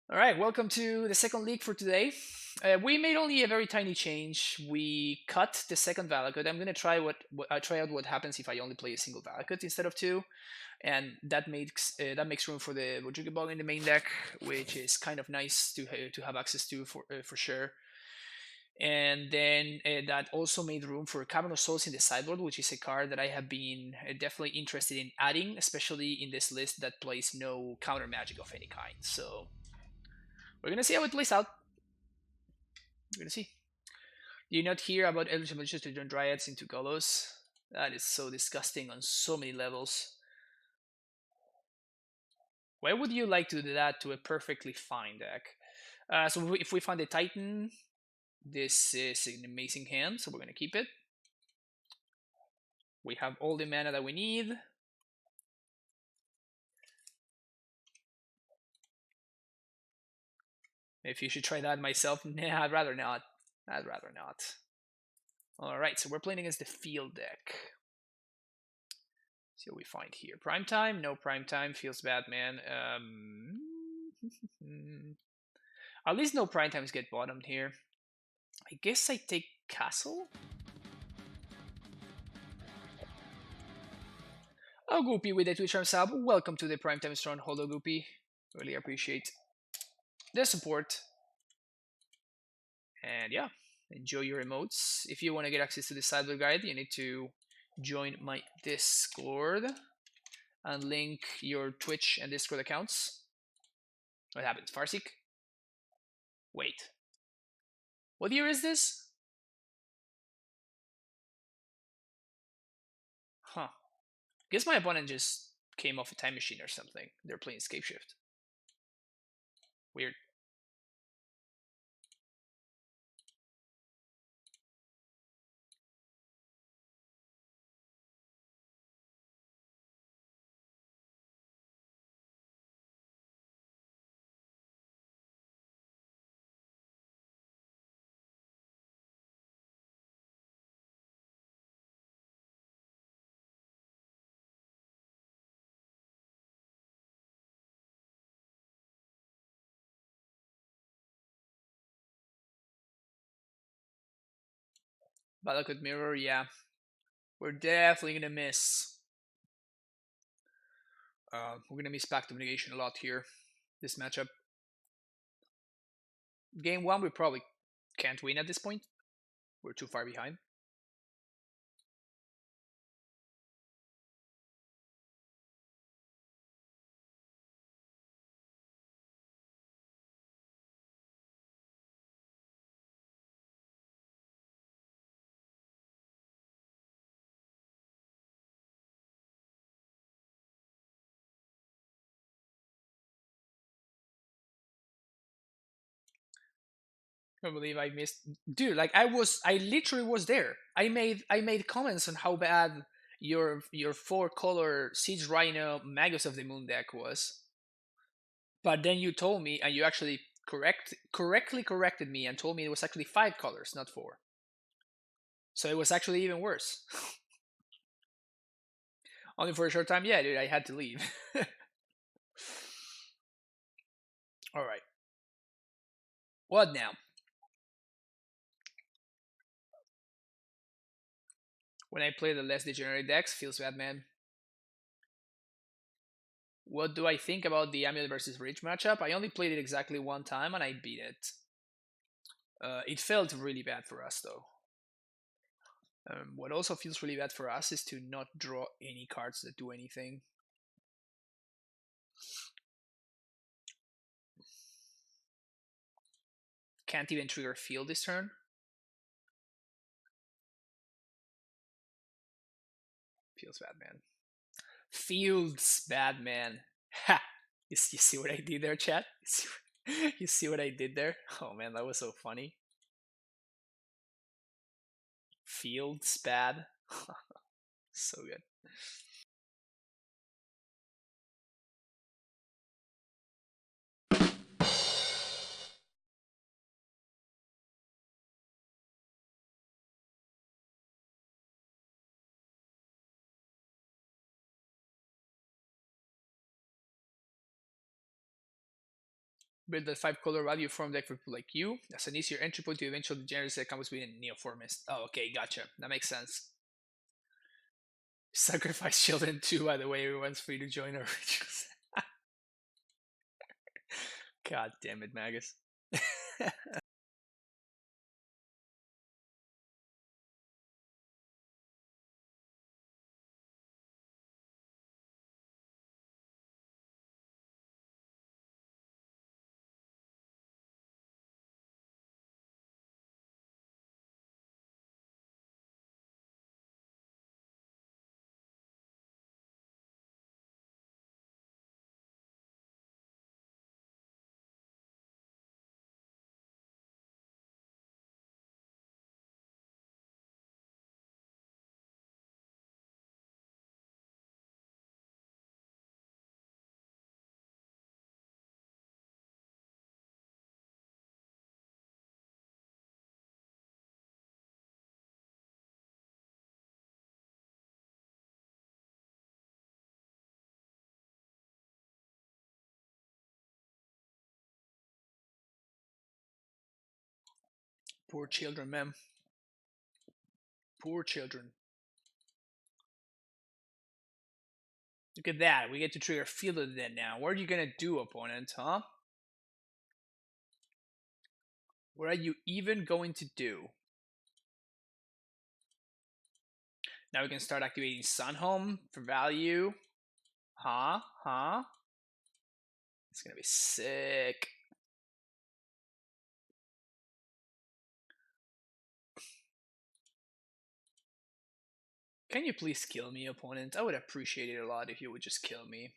All right, welcome to the second league for today. We made only a very tiny change. We cut the second Valakut. I'm gonna try out what happens if I only play a single Valakut instead of two, and that makes room for the Bojuka Ball in the main deck, which is kind of nice to have access to for sure. And then that also made room for Cavern of Souls in the sideboard, which is a card that I have been definitely interested in adding, especially in this list that plays no counter magic of any kind. So we're gonna see how it plays out. We're gonna see. Do you not hear about Eldritch Abilities to turn Dryads into Golos? That is so disgusting on so many levels. Why would you like to do that to a perfectly fine deck? So if we find a Titan, this is an amazing hand, so we're gonna keep it. We have all the mana that we need. If you should try that myself, nah, I'd rather not. I'd rather not. Alright, so we're playing against the field deck. See what we find here. Prime time? No prime time. Feels bad, man. At least no prime times get bottomed here. I guess I take castle? Oh, Goopy with the Twitch Arm sub. Welcome to the Primetime Stronghold, Goopy. Really appreciate the support. And yeah, enjoy your emotes. If you want to get access to the sideboard guide, you need to join my Discord and link your Twitch and Discord accounts. What happens? Farseek? Wait. What year is this? Huh. Guess my opponent just came off a time machine or something. They're playing Scapeshift. Weird. Valakut Mirror, yeah. We're definitely gonna miss. We're gonna miss Pact of Negation a lot here. This matchup. Game one, we probably can't win at this point. We're too far behind. I believe I missed, dude. Like I literally was there. I made comments on how bad your four color Siege Rhino Magus of the Moon deck was. But then you told me, and you actually correctly corrected me and told me it was actually five colors, not four. So it was actually even worse. Only for a short time. Yeah, dude, I had to leave. All right. What now? When I play the less degenerate decks, feels bad, man. What do I think about the Amulet versus Reach matchup? I only played it exactly one time and I beat it. It felt really bad for us though. What also feels really bad for us is to not draw any cards that do anything. Can't even trigger Field this turn. Feels bad, man. Feels bad, man. Ha! You see what I did there, chat? You see what I did there? Oh man, that was so funny. Fields bad. So good. Build a 5-color value form deck for people like you. That's an easier entry point to eventual degeneracy that comes with a Neoformist. Oh, okay, gotcha. That makes sense. Sacrifice children too, by the way. Everyone's free to join our rituals. God damn it, Magus. Poor children, man. Poor children. Look at that. We get to trigger Field of the Dead now. What are you going to do, opponent, huh? What are you even going to do? Now we can start activating Sunhome for value. Huh? Huh? It's going to be sick. Can you please kill me, opponent? I would appreciate it a lot if you would just kill me.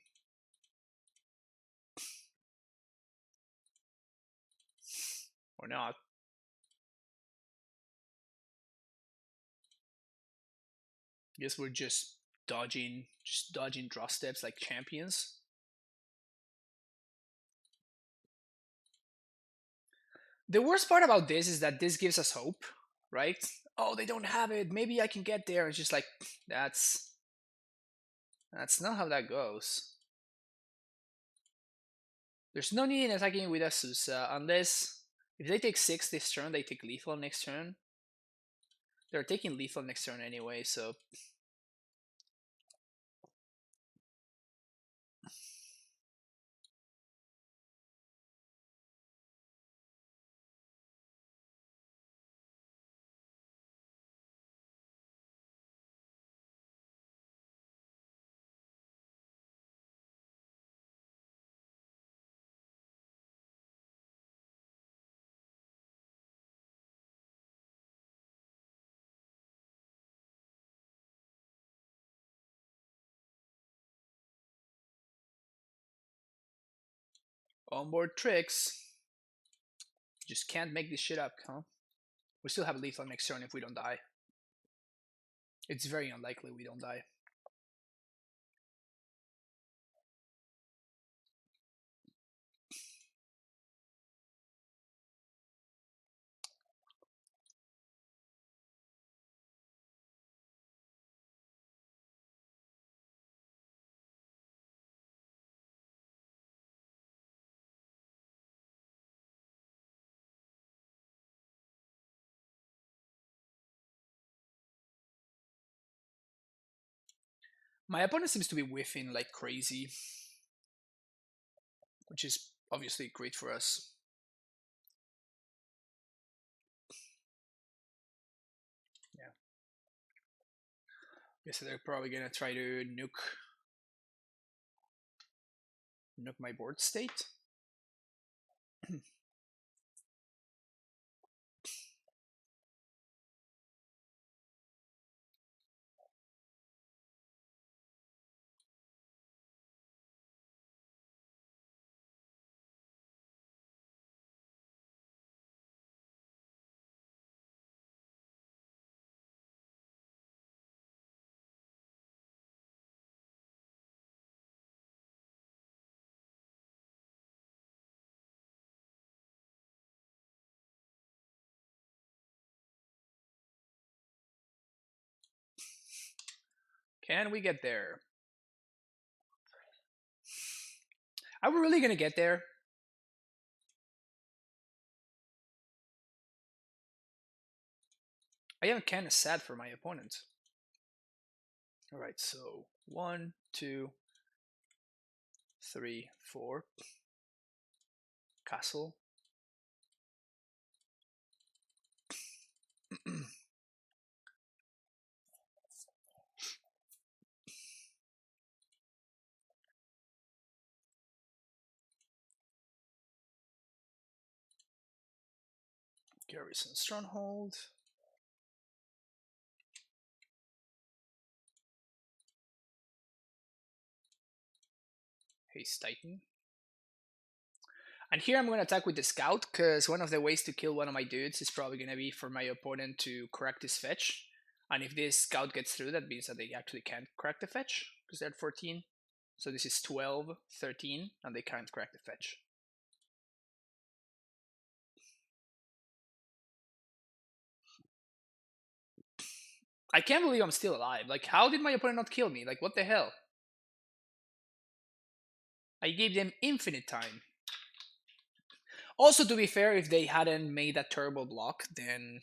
Or not. Guess we're just dodging draw steps like champions. The worst part about this is that this gives us hope, right? Oh, they don't have it. Maybe I can get there. It's just like that's not how that goes. There's no need in attacking with Azusa unless if they take 6 this turn, they take lethal next turn. They're taking lethal next turn anyway, so onboard tricks. Just can't make this shit up, huh? We still have lethal next turn if we don't die. It's very unlikely we don't die. My opponent seems to be whiffing like crazy, which is obviously great for us. Yeah. Guess they're probably gonna try to nuke my board state. Can we get there? Are we really gonna get there? I have a kind of sad for my opponent. Alright, so 1, 2, 3, 4. Castle. Garrison Stronghold. Haste Titan. And here I'm going to attack with the Scout, because one of the ways to kill one of my dudes is probably going to be for my opponent to crack this fetch. And if this Scout gets through, that means that they actually can't crack the fetch, because they're at 14. So this is 12, 13, and they can't crack the fetch. I can't believe I'm still alive. Like, how did my opponent not kill me? Like, what the hell? I gave them infinite time. Also, to be fair, if they hadn't made that terrible block, then...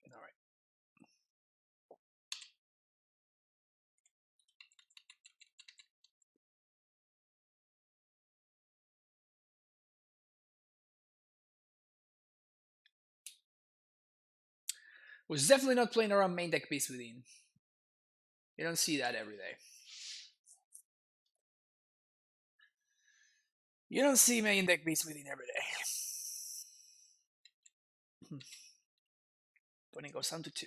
Alright. Was definitely not playing around main deck Beast Within. You don't see that every day. You don't see main deck Beast Within every day. Opponent goes down to 2.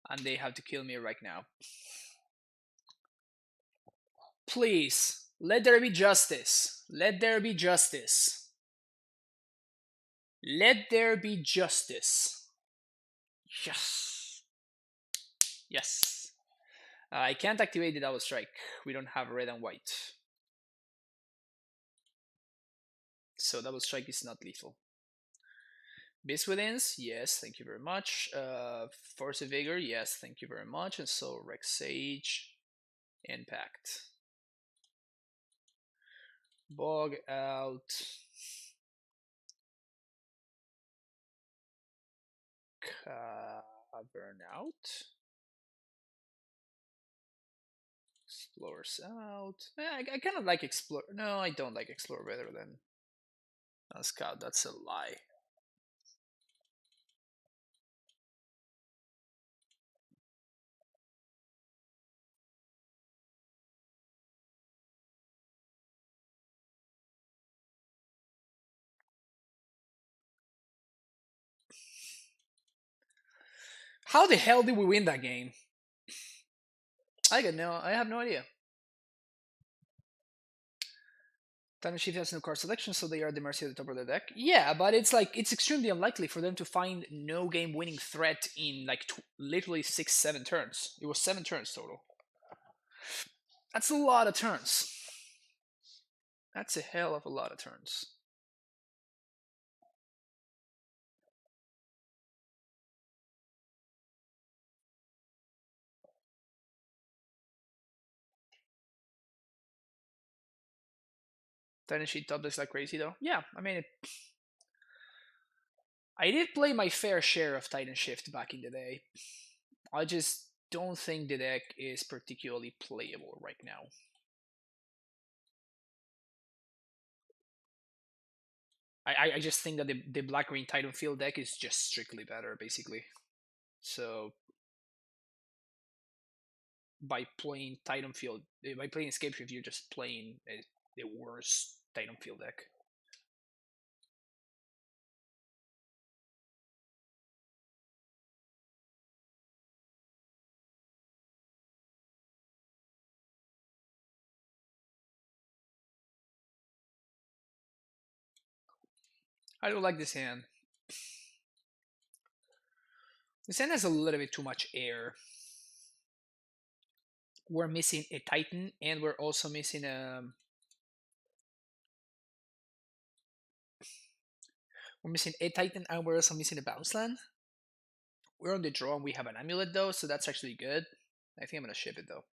And they have to kill me right now. Please, let there be justice. Let there be justice. Let there be justice. Yes. Yes. I can't activate the double strike. We don't have red and white. So double strike is not lethal. Beast Withins, yes, thank you very much. Force of Vigor, yes, thank you very much. And so Rex Sage, Impact. Bog out. Cavern out. Explorers out. I kind of like Explore. No, I don't like Explore better than Scout. That's a lie. How the hell did we win that game? I have no idea. TitanShift has no card selection, so they are at the mercy of the top of the deck. Yeah, but it's like it's extremely unlikely for them to find no game winning threat in like literally 6-7 turns. It was 7 turns total. That's a lot of turns. That's a hell of a lot of turns. TitanShift top decks like crazy though. Yeah, I mean, I did play my fair share of TitanShift back in the day. I just don't think the deck is particularly playable right now. I just think that the black green Titan Field deck is just strictly better, basically. So by playing Titan Field, by playing Escape Shift, you're just playing the worst Titan Field deck. I don't like this hand. This hand has a little bit too much air. We're missing a Titan, and we're also missing a... We're missing a Titan, and we're also missing a bounce land. We're on the draw and we have an amulet though, so that's actually good. I think I'm gonna ship it though.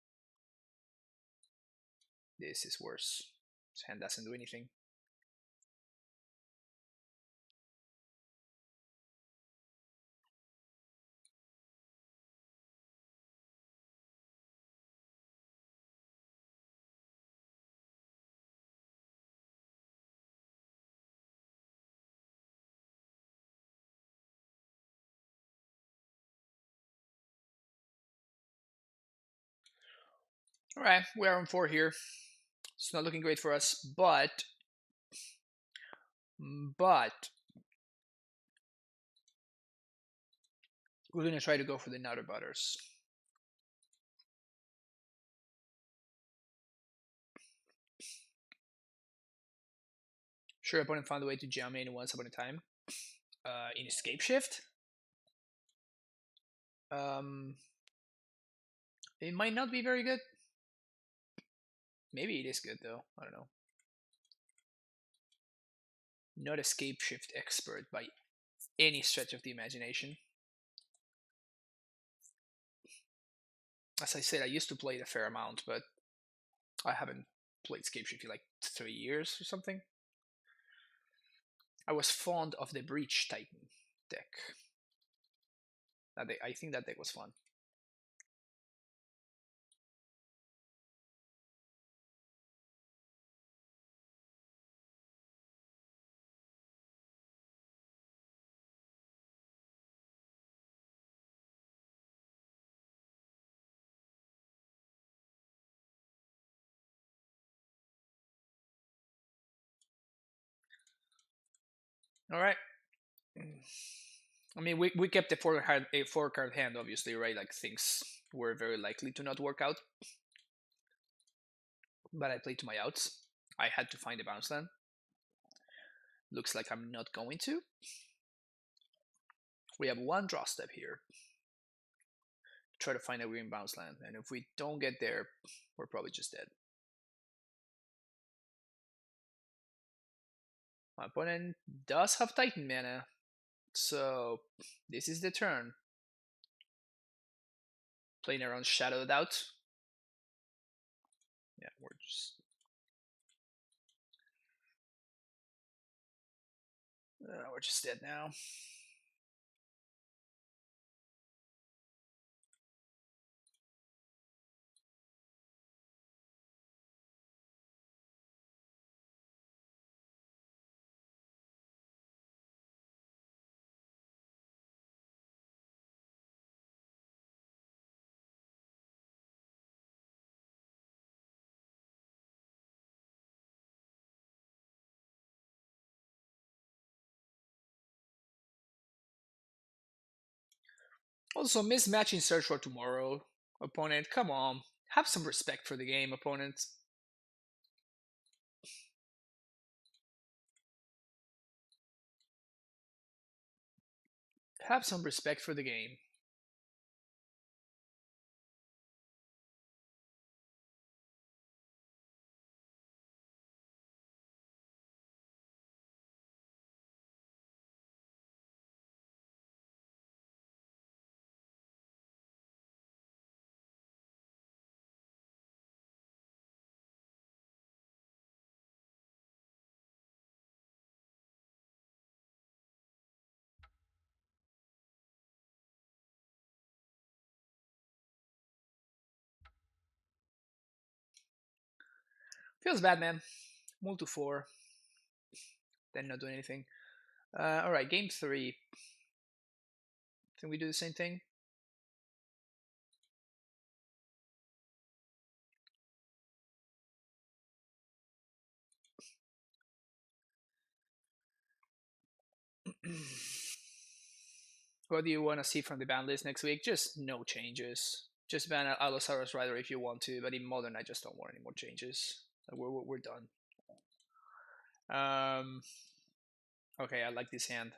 This is worse. This hand doesn't do anything. Alright, we are on 4 here. It's not looking great for us, but we're gonna try to go for the Nutter Butters. Sure, opponent found a way to jam in once upon a time. In Escape Shift. It might not be very good. Maybe it is good though. I don't know. Not Escape Shift expert by any stretch of the imagination. As I said, I used to play it a fair amount, but I haven't played Escape Shift in like 3 years or something. I was fond of the Breach Titan deck. I think that deck was fun. All right. I mean, we kept a four card hand, obviously, right? Like things were very likely to not work out. But I played to my outs. I had to find a bounce land. Looks like I'm not going to. We have one draw step here. Try to find a green bounce land, and if we don't get there, we're probably just dead. My opponent does have Titan mana, so this is the turn. Playing around Shadowed Out. Yeah, we're just dead now. Also, mismatching search for tomorrow, opponent. Come on, have some respect for the game, opponent. Have some respect for the game. Feels bad, man. Move to 4. Then not doing anything. Alright, game 3. Can we do the same thing? What do you want to see from the ban list next week? Just no changes. Just ban Allosaurus Rider if you want to, but in Modern, I just don't want any more changes. We're done. Okay, I like this hand.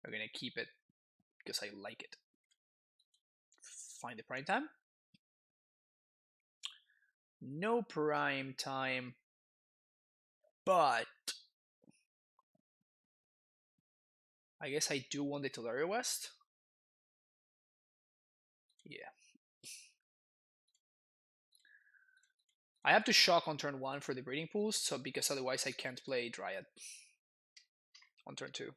I'm gonna keep it because I like it. Find the prime time. No prime time, but I guess I do want the Tolaria West. Yeah. I have to shock on turn 1 for the breeding pools, so because otherwise I can't play Dryad on turn 2.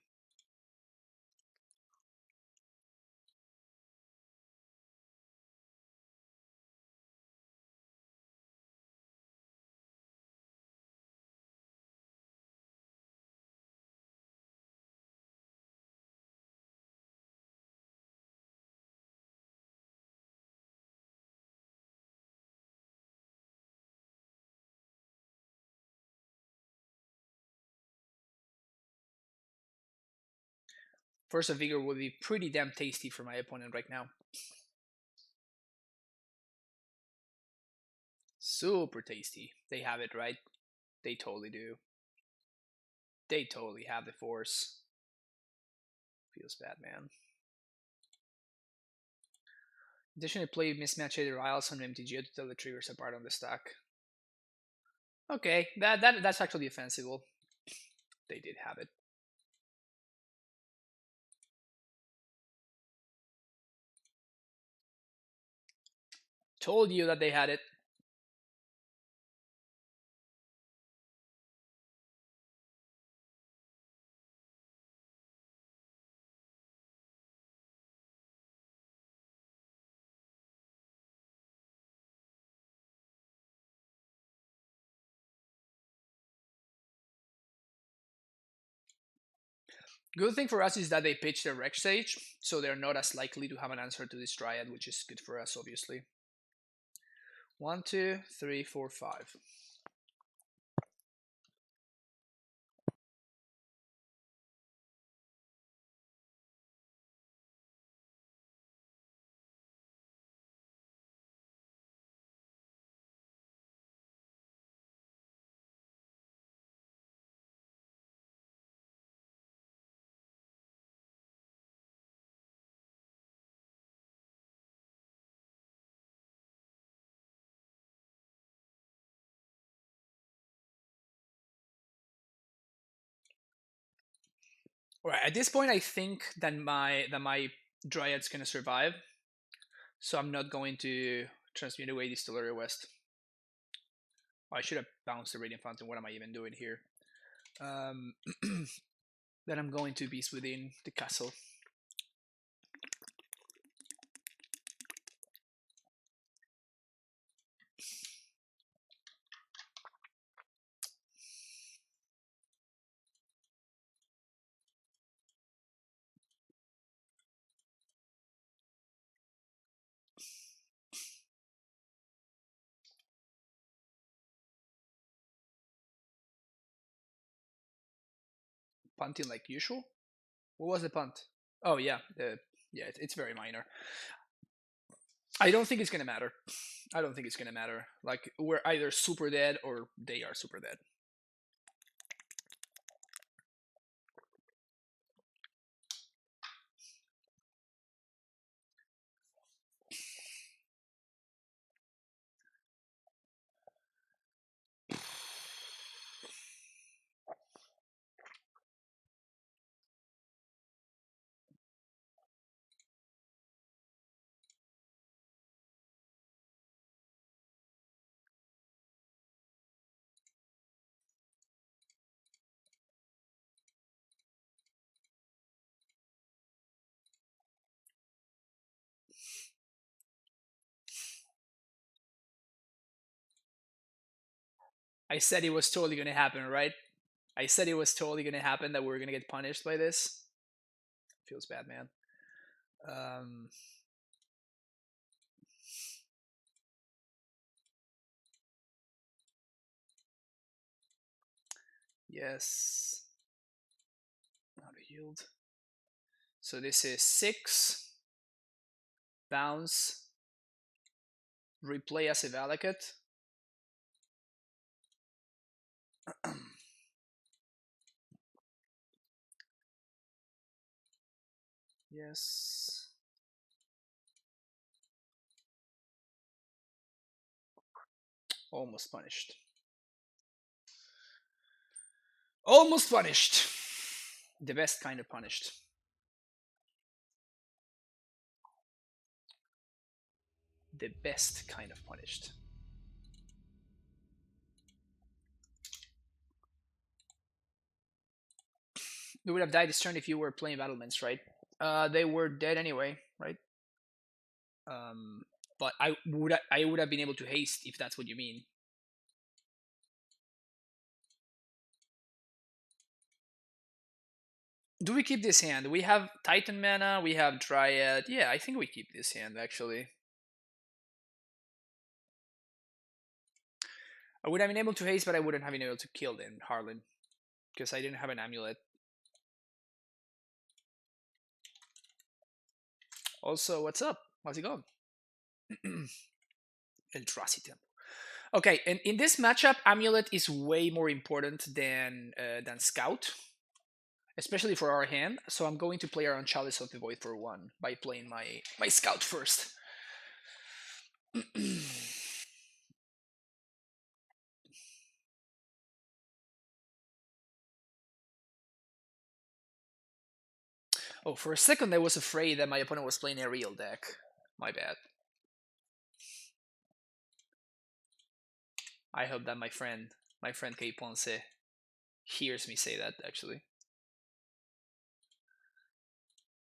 Force of Vigor would be pretty damn tasty for my opponent right now. Super tasty. They have it, right? They totally do. They totally have the force. Feels bad, man. Additionally, play mismatch either Isles on MTG to tell the triggers apart on the stack. Okay, that's actually defensible. They did have it. Told you that they had it. Good thing for us is that they pitch their Rex Sage, so they're not as likely to have an answer to this Dryad, which is good for us, obviously. 1, 2, 3, 4, 5. Alright, at this point I think that my Dryad's gonna survive. So I'm not going to transmute away this Distillery West. Oh, I should have bounced the Radiant Fountain. What am I even doing here? Then I'm going to Beast Within the castle. Punting like usual? What was the punt? Oh yeah, it's very minor. I don't think it's gonna matter. I don't think it's gonna matter. Like we're either super dead or they are super dead. I said it was totally gonna happen, right? I said it was totally gonna happen that we were gonna get punished by this. Feels bad, man. Yes. Not a yield. So this is 6. Bounce. Replay as a Valakut. Yes. Almost punished. Almost punished. The best kind of punished. the best kind of punished. We would have died this turn if you were playing battlements, right? They were dead anyway, right? But I would have been able to haste if that's what you mean. Do we keep this hand? We have Titan mana, we have Dryad. Yeah, I think we keep this hand actually. I would have been able to haste, but I wouldn't have been able to kill them, Harlan, because I didn't have an amulet. Also, what's up? How's it going? Eldrazi Temple. Okay, and in this matchup, amulet is way more important than scout, especially for our hand. So I'm going to play around Chalice of the Void for 1 by playing my scout first. Oh, for a second I was afraid that my opponent was playing a real deck. My bad. I hope that my friend K Ponce hears me say that actually.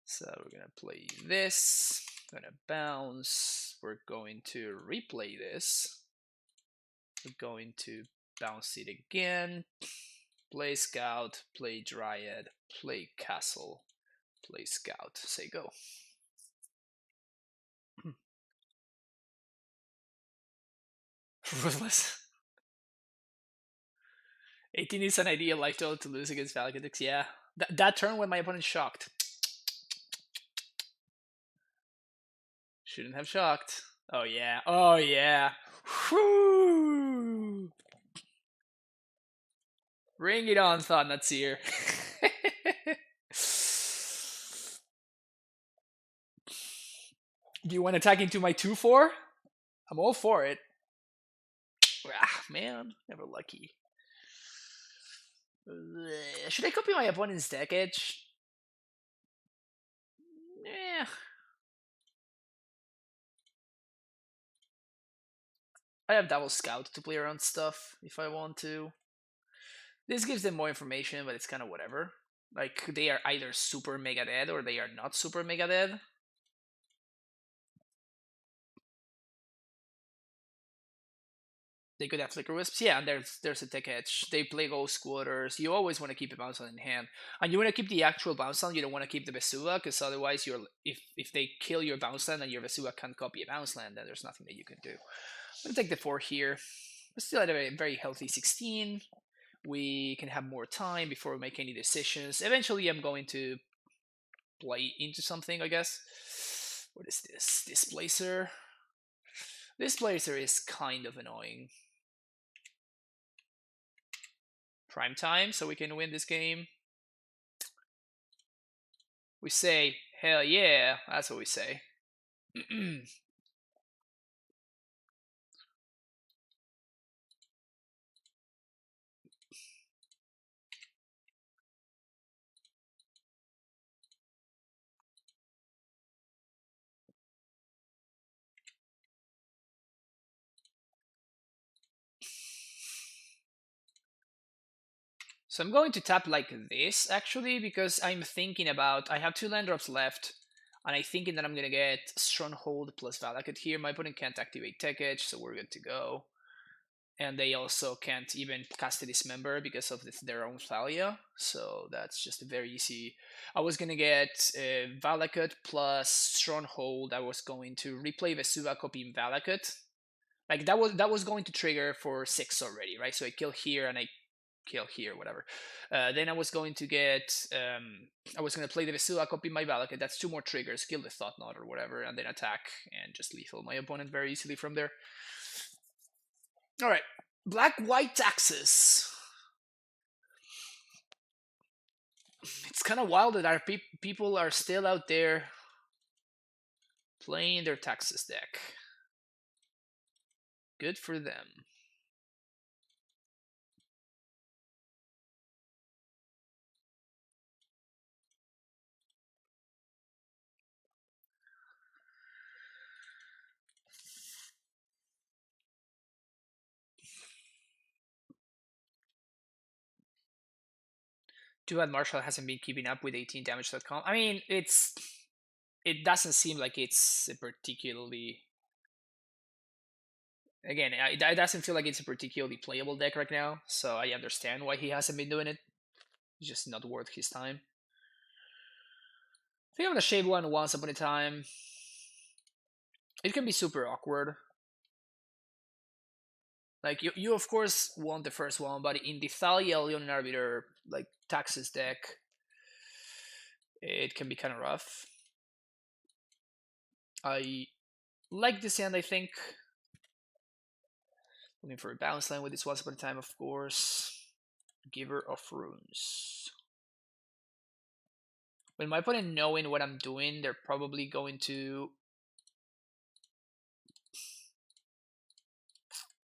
So we're gonna play this. Gonna bounce. We're going to replay this. We're going to bounce it again. Play Scout. Play Dryad. Play Castle. Play Scout. Say go. Ruthless. 18 is an ideal life total to lose against Valakutix. Yeah. That turn when my opponent shocked. Shouldn't have shocked. Oh yeah. Oh yeah. Whew. Bring it on, Thought Natsir. Do you want to attack into my 2/4? I'm all for it. Ah, man, never lucky. Should I copy my opponent's deck edge? Yeah. I have Double Scout to play around stuff if I want to. This gives them more information, but it's kind of whatever. Like, they are either super mega dead or they are not super mega dead. They could have Flicker Wisps, yeah, and there's a tech edge. They play Ghost Quarters. You always want to keep a bounce on in hand, and you want to keep the actual bounce land. You don't want to keep the Vesuva, because otherwise, if they kill your bounce land and your Vesuva can't copy a bounce land, then there's nothing that you can do. I'm gonna take the 4 here. We're still at a very healthy 16. We can have more time before we make any decisions. Eventually, I'm going to play into something, I guess. What is this? Displacer. Displacer is kind of annoying. Prime time, so we can win this game. We say, hell yeah, that's what we say. So I'm going to tap like this, actually, because I'm thinking about, I have 2 land drops left, and I'm thinking that I'm going to get Stronghold plus Valakut here. My opponent can't activate Tech Edge, so we're good to go. And they also can't even cast a Dismember because of their own Thalia, so that's just a very easy. I was going to get Valakut plus Stronghold. I was going to replay Vesuva copying Valakut. Like, that was going to trigger for 6 already, right? So I kill here and I kill here, whatever. Then I was going to get, I was going to play the Vesuva, copy my Valakut. That's 2 more triggers, kill the Thought Knot or whatever, and then attack and just lethal my opponent very easily from there. All right, Black-White Taxes. It's kind of wild that our people are still out there playing their Taxes deck. Good for them. Too bad Marshall hasn't been keeping up with 18damage.com. I mean, it doesn't seem like it's a particularly, again, it doesn't feel like it's a particularly playable deck right now, so I understand why he hasn't been doing it. It's just not worth his time. I think I'm gonna shave one once upon a time. It can be super awkward. Like you of course want the first one, but in the Thalia Leonin Arbiter like Taxes deck, it can be kind of rough. I like this hand, I think. Looking for a bounce line with this once upon a time, of course. Giver of Runes. With my opponent knowing what I'm doing, they're probably going to...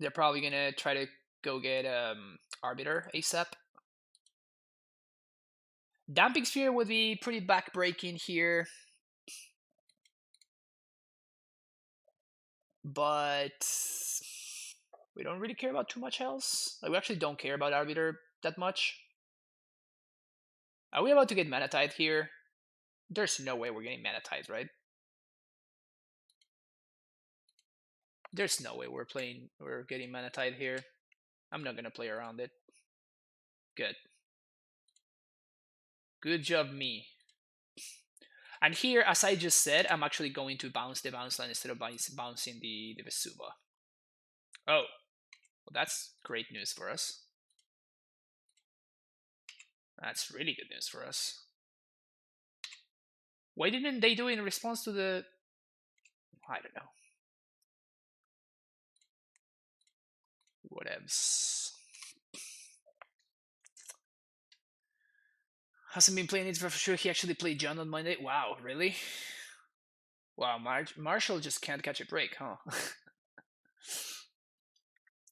They're probably going to try to go get Arbiter ASAP. Damping Sphere would be pretty backbreaking here. But we don't really care about too much else. Like, we actually don't care about Arbiter that much. Are we about to get Mana Tithe here? There's no way we're getting Mana Tithe, right? There's no way we're getting Mana Tithe here. I'm not gonna play around it. Good. Good job, me. And here, as I just said, I'm actually going to bounce the bounce line instead of bouncing the Vesuva. Oh, well, that's great news for us. That's really good news for us. Why didn't they do it in response to the... I don't know. Whatevs. Hasn't been playing it for sure. He actually played John on Monday. Wow, really? Wow, Marshall just can't catch a break, huh?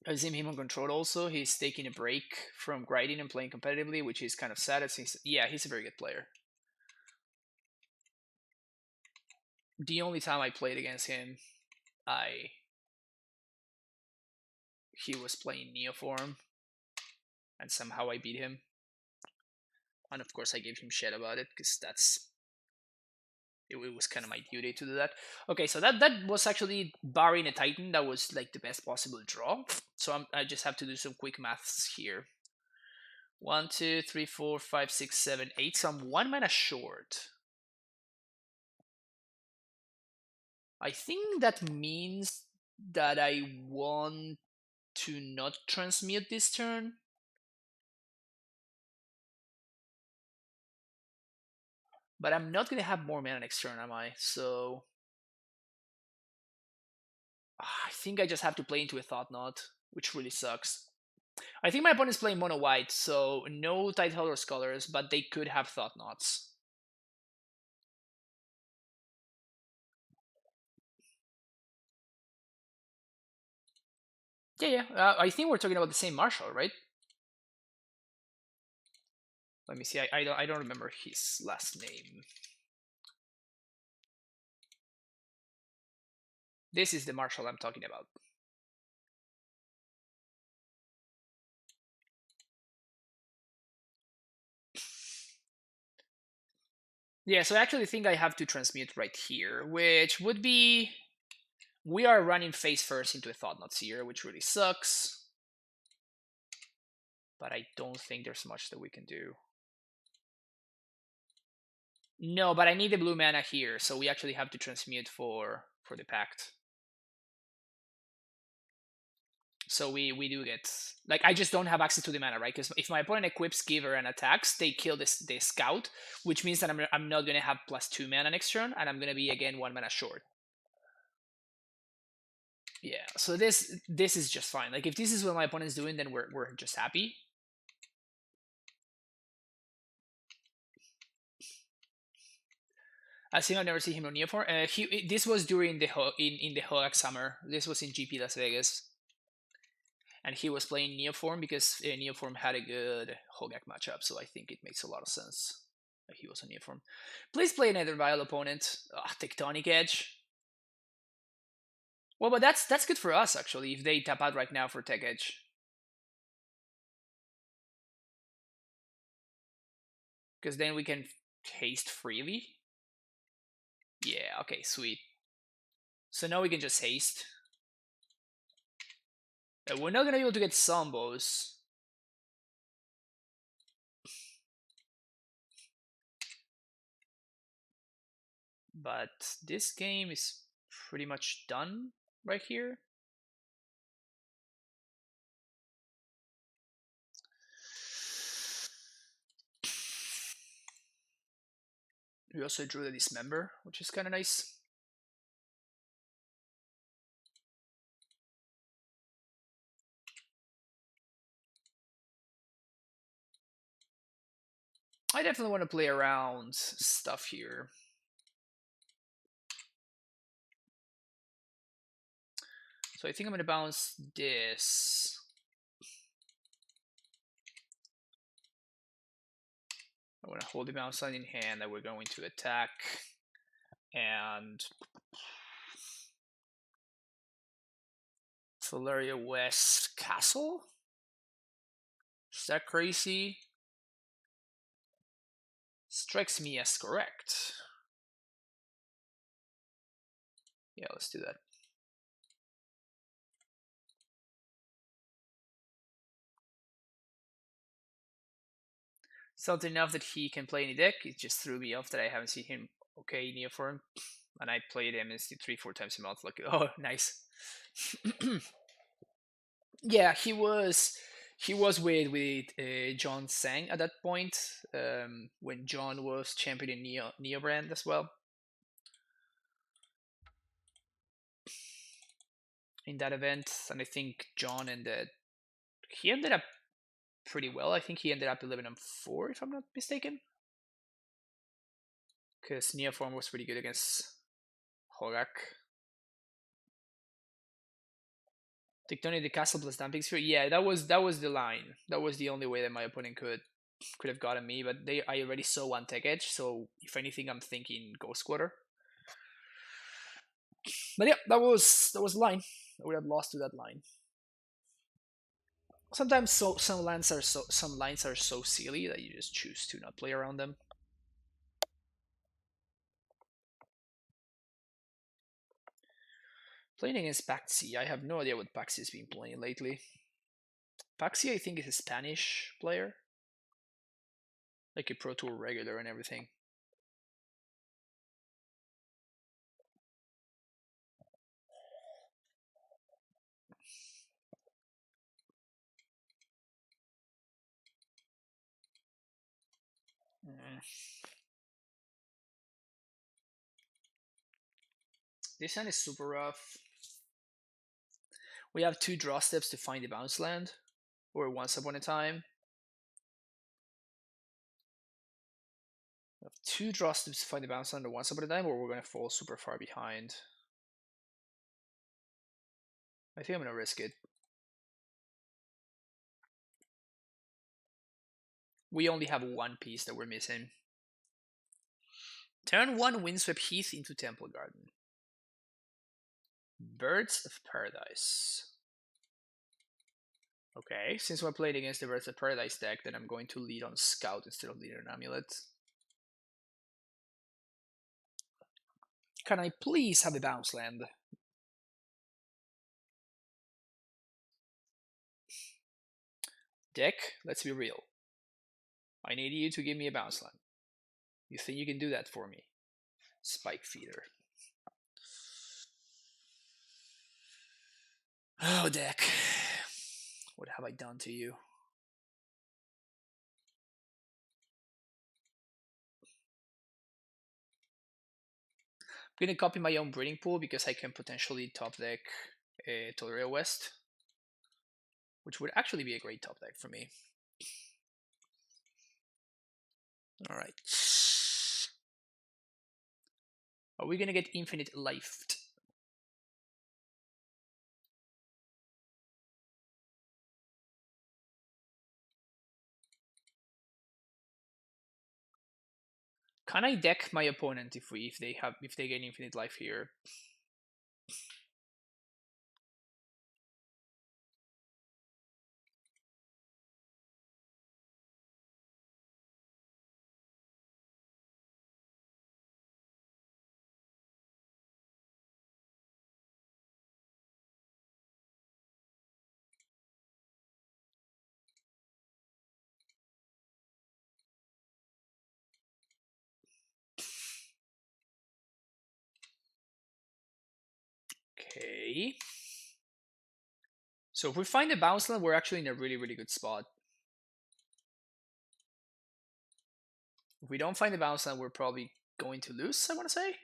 I've seen him on Control also. He's taking a break from grinding and playing competitively, which is kind of sad. Yeah, he's a very good player. The only time I played against him, he was playing Neoform, and somehow I beat him. And of course I gave him shit about it, because it was kind of my duty to do that. Okay, so that was actually, barring a Titan, that was like the best possible draw. So I just have to do some quick maths here. 1, 2, 3, 4, 5, 6, 7, 8. So I'm 1 mana short. I think that means that I want to not transmute this turn. But I'm not going to have more mana next turn, am I? So I think I just have to play into a Thought Knot, which really sucks. I think my opponent's playing mono white, so no Title or Scholars, but they could have Thought Knots. Yeah. I think we're talking about the same Marshall, right? Let me see. I don't remember his last name. This is the Marshall I'm talking about. Yeah, so I actually think I have to transmute right here, which would be... We are running face first into a Thought Knot here, which really sucks. But I don't think there's much that we can do. No, but I need the blue mana here, so we actually have to transmute for the Pact. So we do get... Like, I just don't have access to the mana, right? Because if my opponent equips Giver and attacks, they kill the Scout, which means that I'm not going to have +2 mana next turn, and I'm going to be, again, 1 mana short. Yeah, so this is just fine. Like, if this is what my opponent's doing, then we're just happy. I think I've never seen him on Neoform. This was during the in the Hogak summer. This was in GP Las Vegas, and he was playing Neoform because Neoform had a good Hogak matchup. So I think it makes a lot of sense that he was on Neoform. Please play another vile opponent. Tectonic Edge. Well, but that's good for us actually. If they tap out right now for Tech Edge. because then we can haste freely. Yeah, okay, sweet. So now we can just haste. We're not gonna be able to get Zombos. But this game is pretty much done right here. We also drew the Dismember, which is kind of nice. I definitely want to play around stuff here. So I think I'm going to bounce this. I want to hold the bounce line in hand that we're going to attack. And Valeria West Castle? Is that crazy? Strikes me as correct. Yeah, let's do that. It's not enough that he can play any deck. It just threw me off that I haven't seen him okay Neoform. And I played him 3-4 times a month. Like, oh, nice. Yeah, he was with John Sang at that point, when John was championing Neo brand as well. In that event, and I think John he ended up pretty well. I think he ended up 11-4 if I'm not mistaken, because Neoform was pretty good against Hogak. Tectonic the castle plus Damping Sphere. Yeah, that was the line. That was the only way that my opponent could have gotten me. But I already saw one tech edge, so if anything, I'm thinking Ghost Quarter. But yeah, that was the line. I would have lost to that line. Sometimes some lines are so silly that you just choose to not play around them. Playing against Paxi, I have no idea what Paxi has been playing lately. Paxi, I think, is a Spanish player, like a Pro Tour regular and everything. This hand is super rough. We have 2 draw steps to find the bounce land, or once upon a time. We have 2 draw steps to find the bounce land, or once upon a time, or we're going to fall super far behind. I think I'm going to risk it. We only have 1 piece that we're missing. Turn 1 Windswept Heath into Temple Garden. Birds of Paradise. Okay, since we're playing against the Birds of Paradise deck, then I'm going to lead on Scout instead of leading on Amulet. Can I please have a bounce land? Deck, let's be real. I need you to give me a bounce land. You think you can do that for me? Spike Feeder. Oh, deck. What have I done to you? I'm going to copy my own breeding pool because I can potentially top deck Toledo West, which would actually be a great top deck for me. Alright. Are we going to get infinite life? Can I deck my opponent if they get infinite life here? Okay. So if we find the bounce land, we're actually in a really, really good spot. If we don't find the bounce land, we're probably going to lose, I want to say.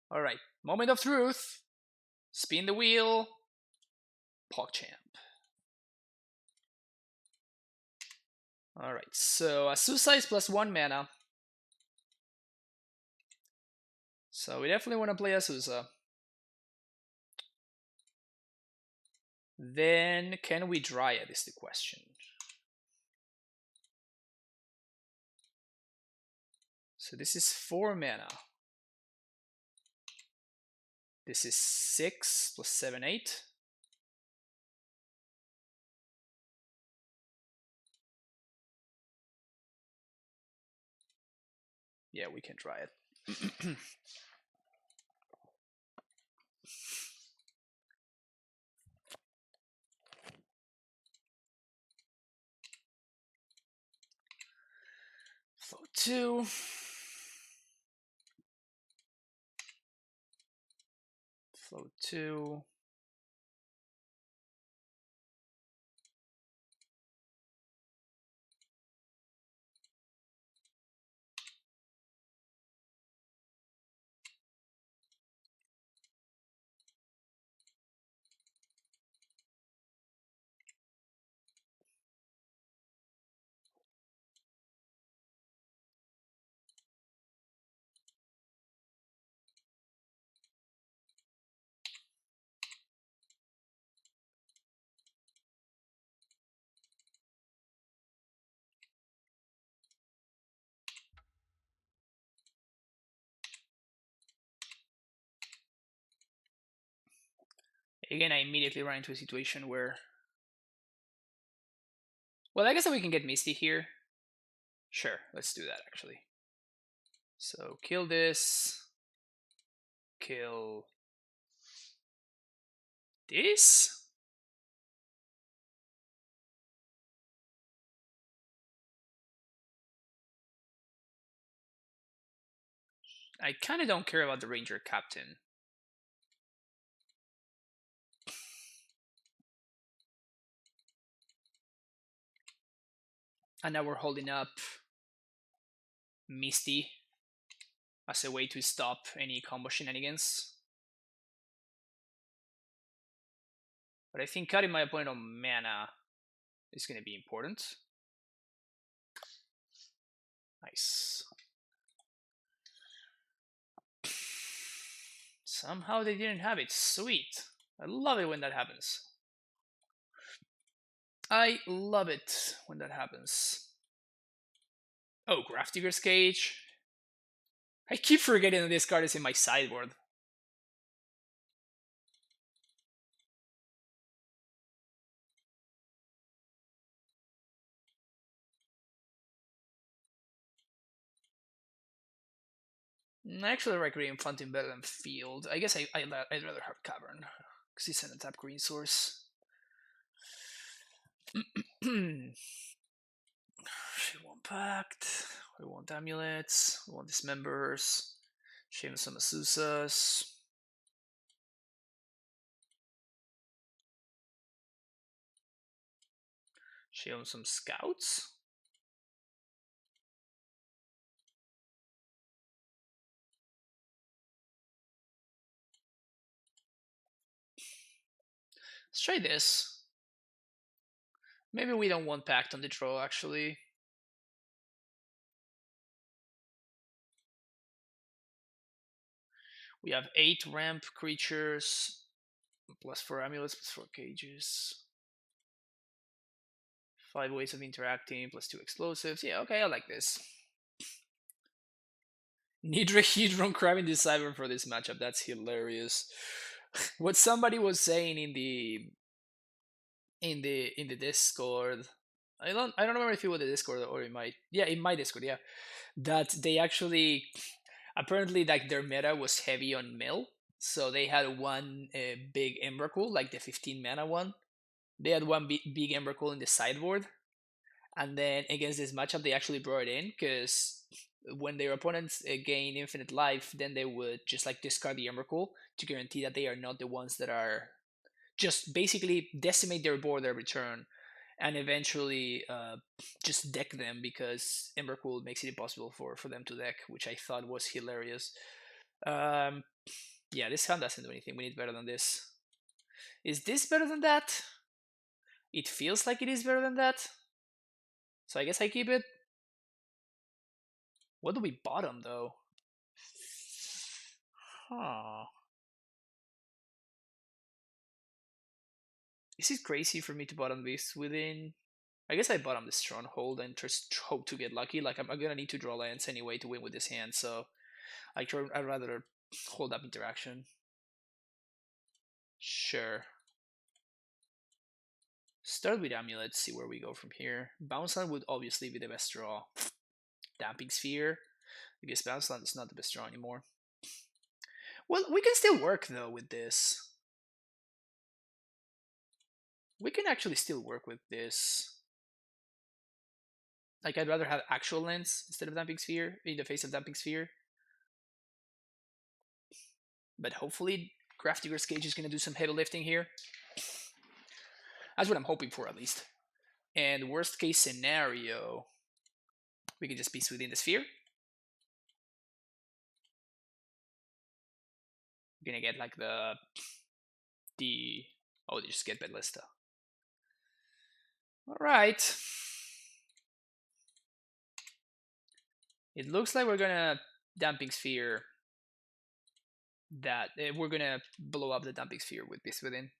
All right, moment of truth. Spin the wheel. PogChamp. All right, so Azusa is +1 mana. So we definitely want to play Azusa. Then can we Dryad is the question. So this is 4 mana. This is 6 + 7, 8. Yeah, we can try it. Flow 2. Flow 2. Again, I immediately run into a situation where... Well, I guess that we can get Misty here. Sure, let's do that, actually. So, kill this. Kill... this? I kind of don't care about the Ranger Captain. And now we're holding up Misty as a way to stop any combo shenanigans. But I think cutting my opponent on mana is going to be important. Nice. Somehow they didn't have it. Sweet. I love it when that happens. I love it when that happens. Oh, Grafdigger's Cage. I keep forgetting that this card is in my sideboard. I actually like Green Fountain better than Field. I guess I'd rather have Cavern, because it's an untapped green source. We want Pact, we want Amulets, we want Dismembers, shame some Azuzas. Shame some Scouts. Let's try this. Maybe we don't want Pact on the draw, actually. We have 8 ramp creatures, +4 amulets, +4 cages. 5 ways of interacting, +2 explosives. Yeah, okay, I like this. Nidra grabbing the Cyber for this matchup. That's hilarious. What somebody was saying in the Discord. I don't remember if it was the Discord or in my Discord, yeah. That they actually apparently like their meta was heavy on mill. So they had one big Emrakul, like the 15 mana one. They had one big Emrakul in the sideboard. And then against this matchup, they actually brought it in because when their opponents gain infinite life, then they would just like discard the Emrakul to guarantee that they are not the ones that are just basically decimate their board every turn, and eventually just deck them because Emrakul makes it impossible for them to deck, which I thought was hilarious. Yeah, this hand doesn't do anything. We need better than this. Is this better than that? It feels like it is better than that. So I guess I keep it. What do we bottom though? Huh. Is it crazy for me to bottom this within? I guess I bottom the Stronghold and just hope to get lucky. Like I'm gonna need to draw lands anyway to win with this hand, so I'd rather hold up interaction. Sure. Start with Amulet, see where we go from here. Bounce Land would obviously be the best draw. Damping Sphere, because Bounce Land is not the best draw anymore. Well, we can still work though with this. We can actually still work with this. Like, I'd rather have actual lands instead of Damping Sphere, in the face of Damping Sphere. But hopefully, Grafdigger's Cage is going to do some heavy lifting here. That's what I'm hoping for, at least. And worst case scenario, we can just beast within the sphere. We're gonna get like oh, they just get Bedlista. All right. It looks like we're gonna Damping Sphere that we're gonna blow up the Damping Sphere with Beast Within.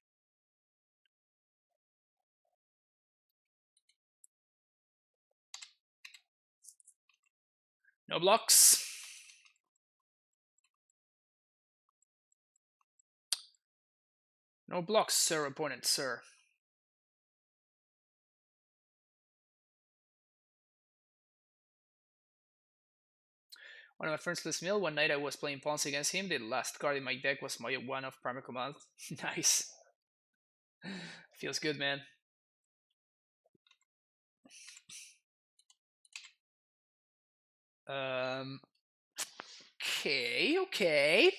No blocks. No blocks, sir, opponent, sir. One of my friends lists Mill. One night I was playing pawns against him. The last card in my deck was my one of Primal Command. Nice. Feels good, man. Okay.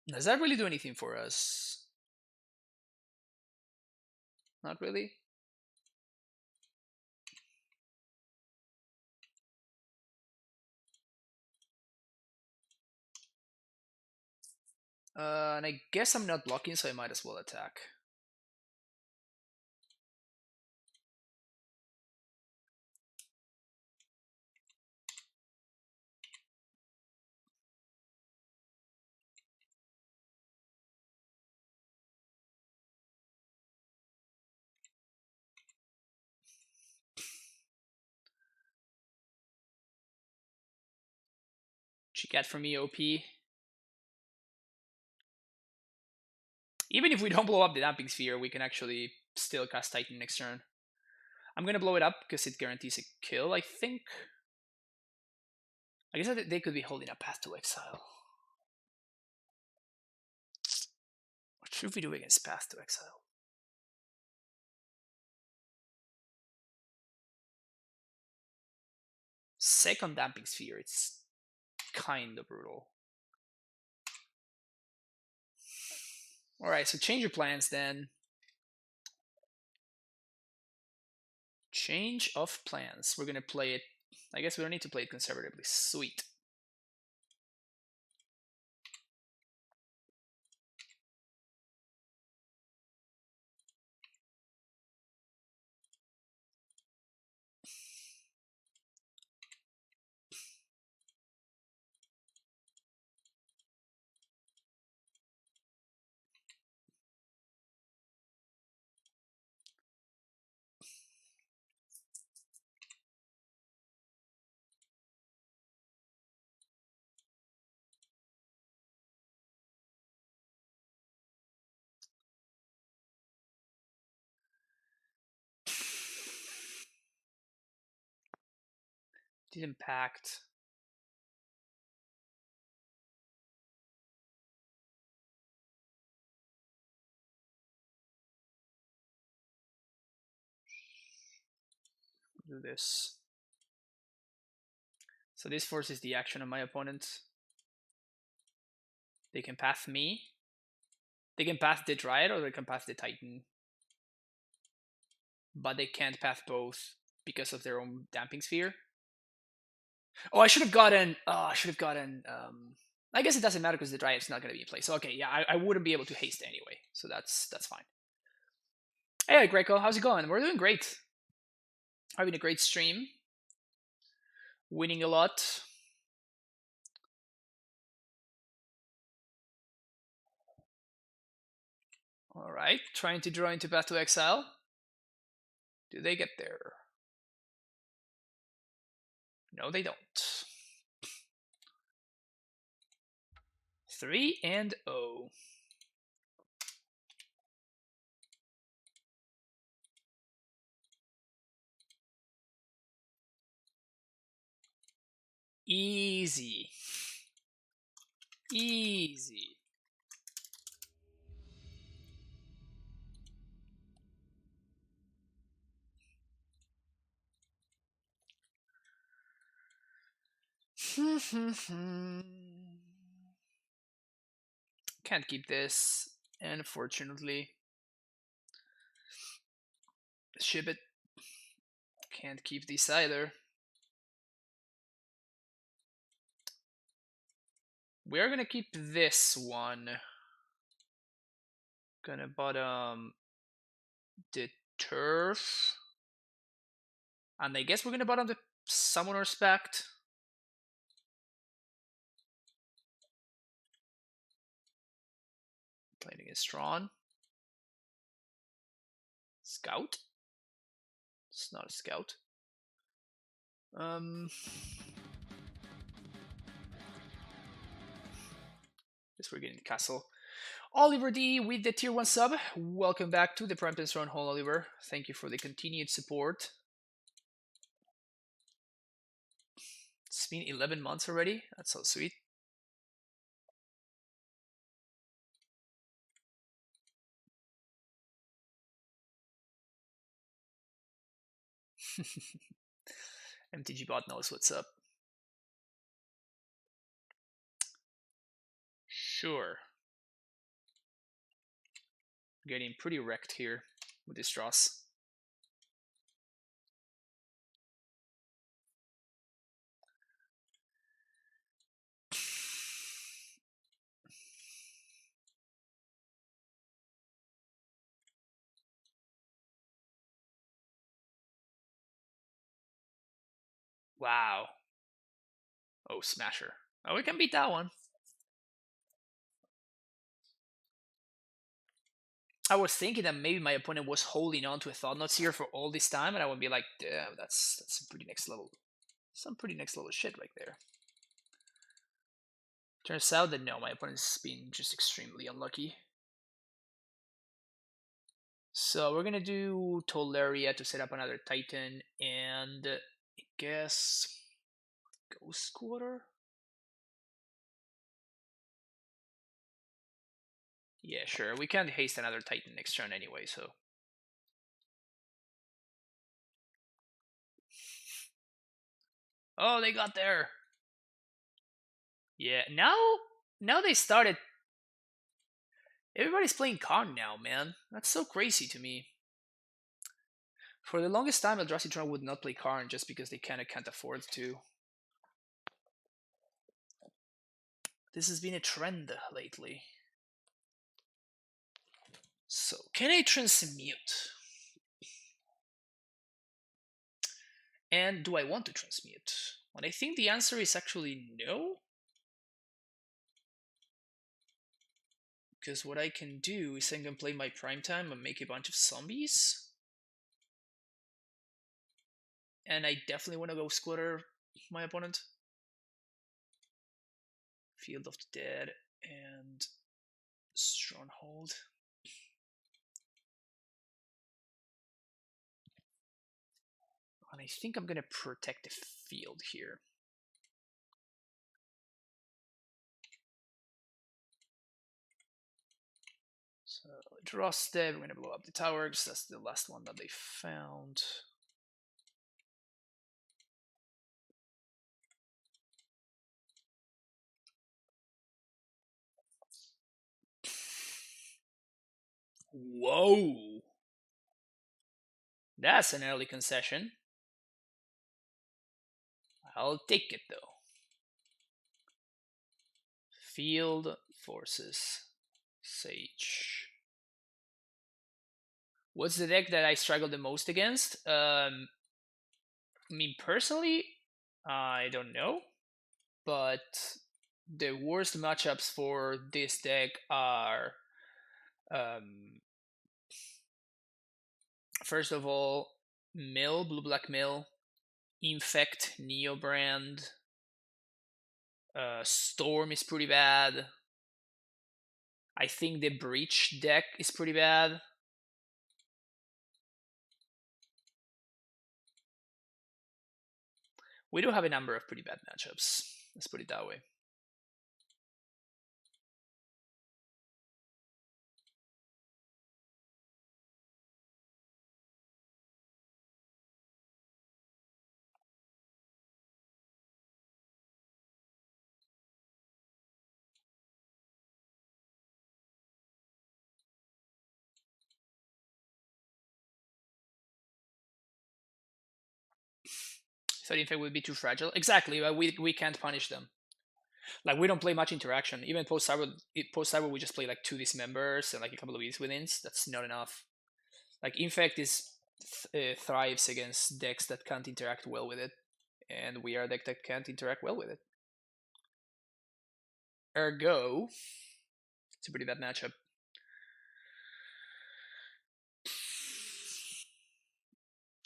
Does that really do anything for us? Not really. And I guess I'm not blocking, so I might as well attack. She got from me OP. Even if we don't blow up the Damping Sphere, we can actually still cast Titan next turn. I'm gonna blow it up because it guarantees a kill, I think. I guess they could be holding a Path to Exile. What should we do against Path to Exile? Second Damping Sphere, it's kind of brutal. Alright, so change your plans then. Change of plans. We're gonna play it. I guess we don't need to play it conservatively. Sweet. Did impact. do this. So this forces the action of my opponent. They can path me. They can path the Dryad or they can path the Titan. But they can't path both because of their own damping sphere. Oh, I should have gotten. I guess it doesn't matter because the Dryad's not going to be in place. So okay, yeah, I wouldn't be able to haste anyway. So that's fine. Hey, Greco, how's it going? We're doing great. Having a great stream. Winning a lot. All right, trying to draw into Path to Exile. Do they get there? No, they don't. 3-0. Easy. Easy. Can't keep this, unfortunately. Ship it. Can't keep this either. We're gonna keep this one. Gonna bottom the turf. And I guess we're gonna bottom the Summoner's Pact. Playing against Tron. Scout? It's not a scout. Guess we're getting the castle. Oliver D with the tier 1 sub. Welcome back to the Prime Tron Hall, Oliver. Thank you for the continued support. It's been 11 months already. That's so sweet. MTG bot knows what's up. Sure. Getting pretty wrecked here with this Dross. Wow. Oh, Smasher. Oh, we can beat that one. I was thinking that maybe my opponent was holding on to a Thought Knot Seer for all this time, and I would be like, damn, that's some pretty next level. Some pretty next level shit right there. Turns out that no, my opponent's been just extremely unlucky. So we're gonna do Tolaria to set up another Titan, and I guess Ghost Quarter? Yeah, sure. We can't haste another Titan next turn anyway, so. Oh, they got there. Yeah, now they started. Everybody's playing Karn now, man. That's so crazy to me. For the longest time, Eldrazi Tron would not play Karn just because they kind of can't afford to. This has been a trend lately. So, can I transmute? And do I want to transmute? And I think the answer is actually no. Because what I can do is I can play my Primetime and make a bunch of zombies. And I definitely want to go Squatter my opponent. Field of the Dead and Stronghold. And I think I'm going to protect the field here. So draw step, we're going to blow up the tower because that's the last one that they found. Whoa. That's an early concession. I'll take it though. Field Forces. Sage. What's the deck that I struggle the most against? Me personally, I don't know. But the worst matchups for this deck are first of all, Mill, Blue Black Mill, Infect, Neobrand, Storm is pretty bad. I think the Breach deck is pretty bad. We do have a number of pretty bad matchups. Let's put it that way. So Infect would be too fragile. Exactly, but we can't punish them. Like we don't play much interaction. Even post cyber we just play like 2 dismembers and like a couple of east within. That's not enough. Like Infect is thrives against decks that can't interact well with it, and we are a deck that can't interact well with it. Ergo, it's a pretty bad matchup.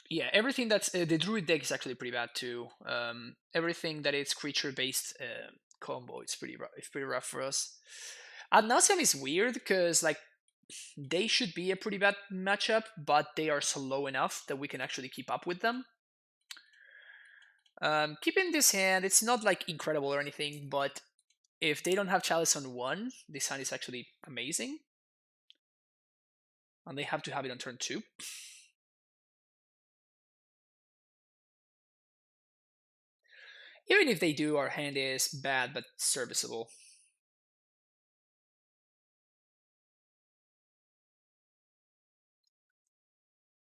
Yeah, everything that's the Druid deck is actually pretty bad too. Everything that is creature based combo is pretty rough. It's pretty rough for us. Ad Nauseam is weird because like they should be a pretty bad matchup, but they are slow enough that we can actually keep up with them. Keeping this hand, it's not like incredible or anything, but if they don't have Chalice on 1, this hand is actually amazing. And they have to have it on turn 2. Even if they do, our hand is bad but serviceable.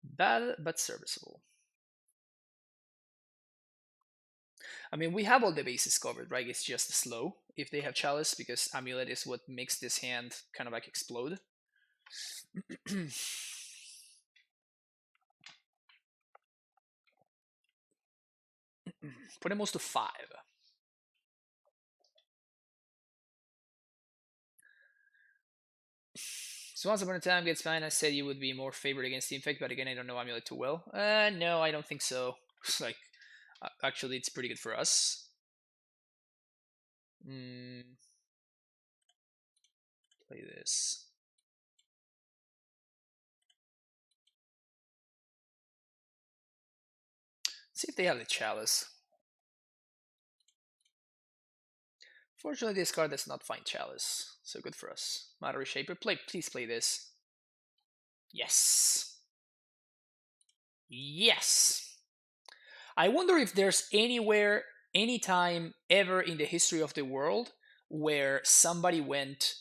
Bad but serviceable. I mean, we have all the bases covered, right? It's just slow if they have Chalice, because Amulet is what makes this hand kind of like explode. Put most to 5. So once upon a time gets fine, I said you would be more favored against the Infect, but again, I don't know Amulet too well. No, I don't think so. Like, actually, it's pretty good for us. Play this. See if they have the Chalice. Fortunately, this card does not find Chalice, so good for us. Matter Reshaper, please play this. Yes. Yes. I wonder if there's anywhere, anytime ever in the history of the world where somebody went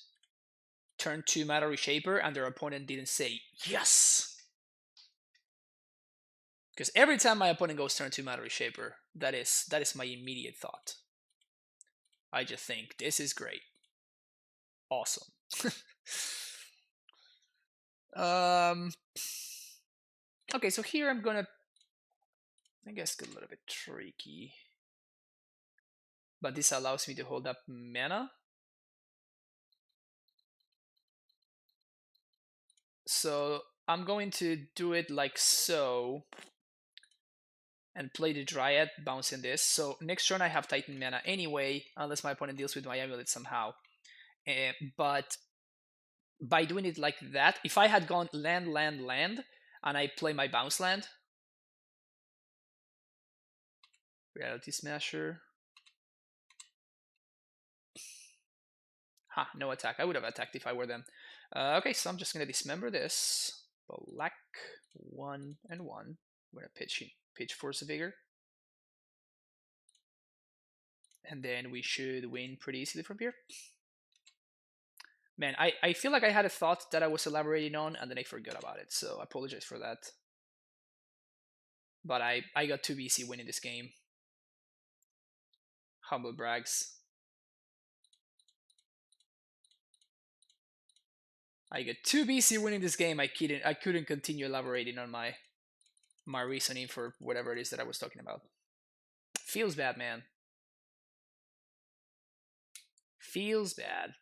turn 2 Matter Reshaper and their opponent didn't say yes. Because every time my opponent goes turn 2 Matter Reshaper, that is my immediate thought. I just think this is great. Awesome. Okay, so here I'm gonna, I guess, get a little bit tricky. But this allows me to hold up mana. So I'm going to do it like so. And play the Dryad, bouncing this. So next turn I have Titan mana anyway, unless my opponent deals with my Amulet somehow. But by doing it like that, if I had gone land, and I play my bounce land, Reality Smasher. No attack. I would have attacked if I were them. Okay, so I'm just gonna dismember this. Black 1 and 1. I'm gonna pitch Force of Vigor. And then we should win pretty easily from here. Man, I feel like I had a thought that I was elaborating on, and then I forgot about it, so I apologize for that. But I got too busy winning this game. Humble brags. I got too busy winning this game. I couldn't continue elaborating on my reasoning for whatever it is that I was talking about. Feels bad, man. Feels bad.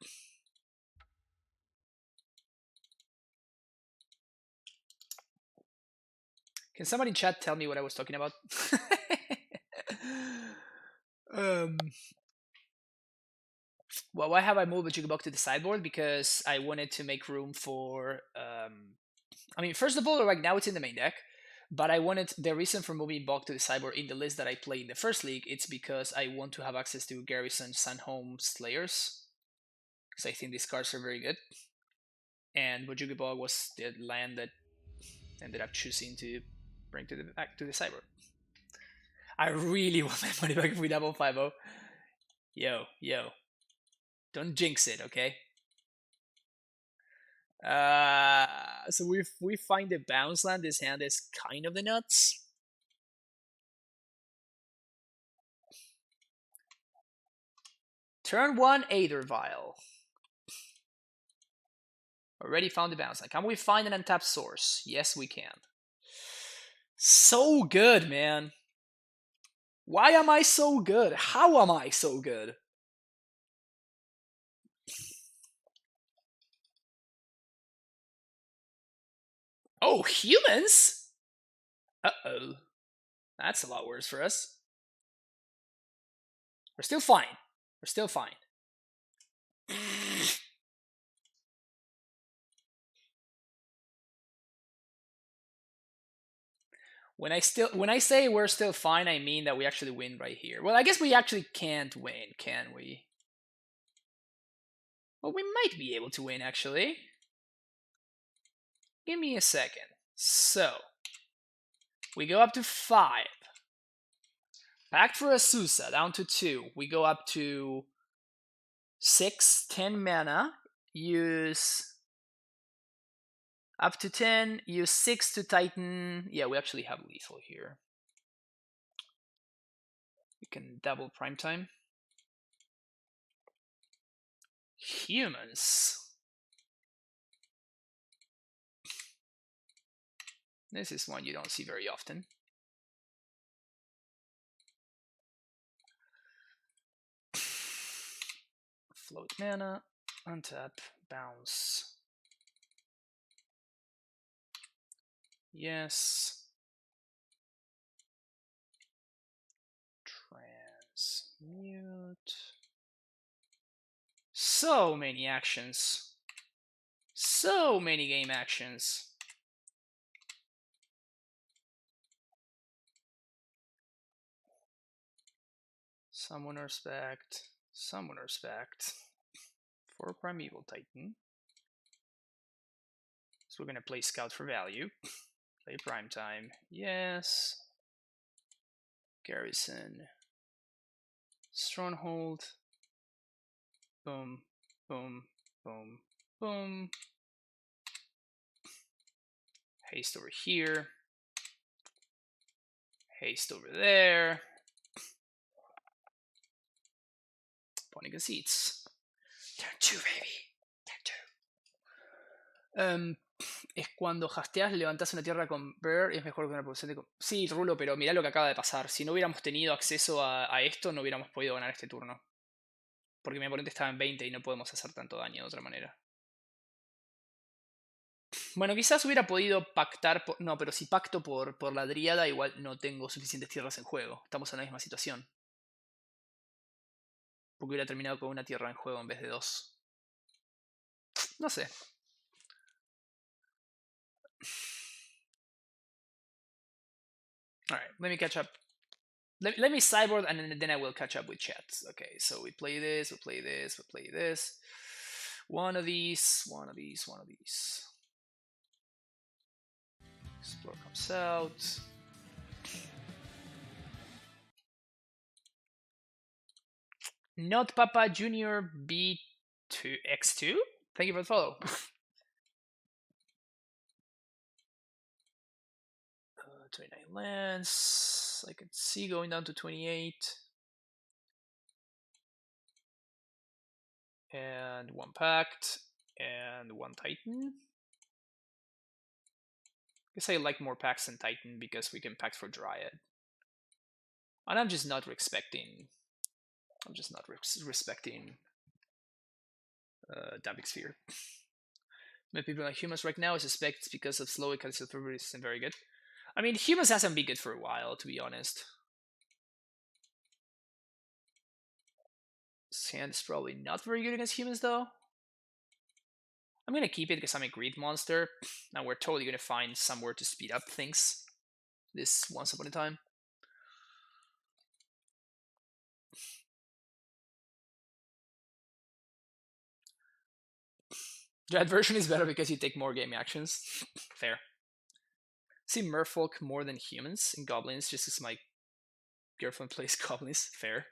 Can somebody in chat tell me what I was talking about? um, well, why have I moved the jukebox to the sideboard? Because I wanted to make room for. I mean, first of all, like now it's in the main deck, but I wanted the reason for moving Bog to the sideboard in the list that I play in the first league. It's because I want to have access to Garrison, Sunhome, Slayers, because I think these cards are very good. And Bojuki Bog was the land that ended up choosing to bring to the back to the sideboard. I really want my money back if we double 5-0. Yo. Don't jinx it, okay? So we find the bounce land. This hand is kind of the nuts. Turn 1, Aether Vial. Already found the bounce land. Can we find an untapped source? Yes, we can. So good, man. Why am I so good? How am I so good? Oh, humans? Uh-oh. That's a lot worse for us. We're still fine. We're still fine. When I say we're still fine, I mean that we actually win right here. Well, I guess we actually can't win, can we? Well, we might be able to win, actually. Give me a second. So, we go up to 5. Pact for Azusa, down to 2. We go up to 6, 10 mana. Use up to 10. Use 6 to Titan. Yeah, we actually have lethal here. We can double prime time. Humans. This is one you don't see very often. Float mana, untap, bounce. Yes. Transmute. So many actions. So many game actions. Summoner's Pact. Summoner's Pact. For Primeval Titan. So we're going to play Scout for value. Play Prime Time. Yes. Garrison. Stronghold. Boom. Boom. Boom. Boom. Haste over here. Haste over there. Opponent concedes. Turn 2, baby. Turn 2. Es cuando hasteas, levantas una tierra con Bear, es mejor que una producción de... Sí, Rulo, pero mirá lo que acaba de pasar. Si no hubiéramos tenido acceso a esto, no hubiéramos podido ganar este turno. Porque mi oponente estaba en 20 y no podemos hacer tanto daño de otra manera. Bueno, quizás hubiera podido pactar... No, pero si pacto por la Dríada, igual no tengo suficientes tierras en juego. Estamos en la misma situación. Porque hubiera terminado con una tierra en juego en vez de 2. No sé. Alright, let me catch up. Let me sideboard and then I will catch up with chat. Okay, so we play this, we play this, we play this. One of these, one of these, one of these. Explore comes out. Not Papa Junior B2X2? Thank you for the follow. 29 lands. I could see going down to 28. And 1 Pact. And 1 Titan. I guess I like more packs than Titan because we can pact for Dryad. And I'm just not respecting. I'm just not respecting Dabbing Sphere. Many people like humans right now. I suspect it's because of slow calcium isn't very good. I mean, humans hasn't been good for a while, to be honest. Sand is probably not very good against humans, though. I'm gonna keep it because I'm a greed monster, and we're totally gonna find somewhere to speed up things this once upon a time. That version is better because you take more game actions. Fair. See merfolk more than humans and goblins just as my girlfriend plays goblins. Fair.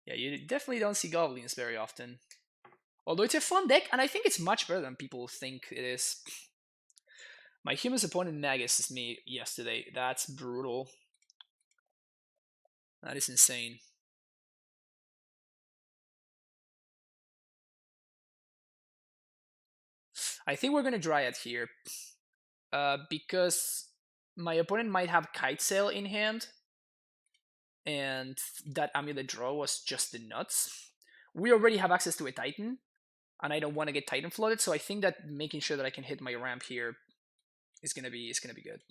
Yeah, you definitely don't see goblins very often. Although it's a fun deck, and I think it's much better than people think it is. My humans opponent Magus is me yesterday. That's brutal. That is insane. I think we're gonna Dryad here. Because my opponent might have Kite Sail in hand, and that Amulet draw was just the nuts. We already have access to a Titan, and I don't want to get Titan flooded, so I think that making sure that I can hit my ramp here is gonna be good.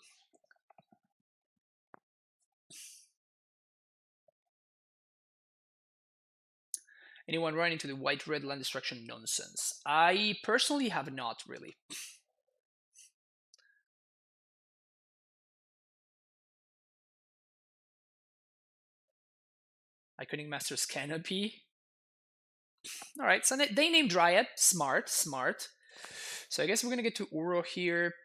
Anyone run into the white-red land destruction nonsense? I personally have not really. Iconic Master's Canopy. Alright, so they named Dryad. Smart. So I guess we're gonna get to Uro here.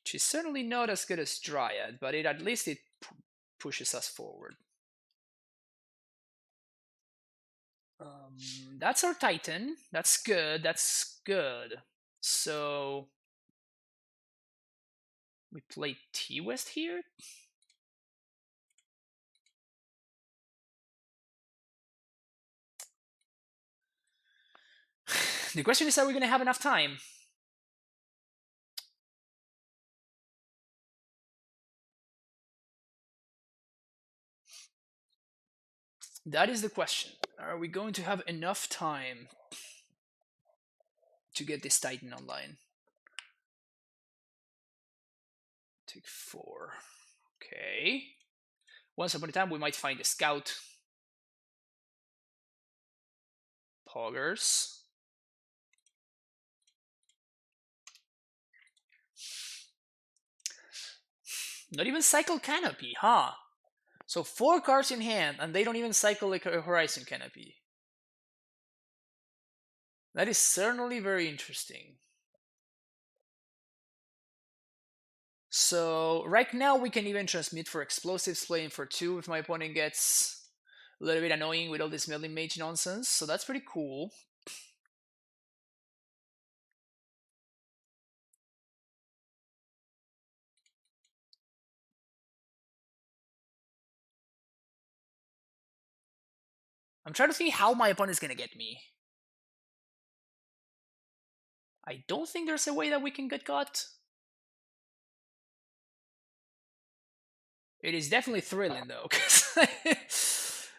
Which is certainly not as good as Dryad, but at least it pushes us forward. That's our Titan. That's good. So we play T-West here? The question is, are we going to have enough time? That is the question. Are we going to have enough time to get this Titan online? Take 4. Okay. Once upon a time, we might find a scout. Poggers. Not even cycle Canopy, huh? So 4 cards in hand, and they don't even cycle like a Horizon Canopy. That is certainly very interesting. So right now we can even transmit for explosives, playing for 2 if my opponent gets a little bit annoying with all this Meddling Mage nonsense. So that's pretty cool. I'm trying to see how my opponent's gonna get me. I don't think there's a way that we can get caught. It is definitely thrilling though, because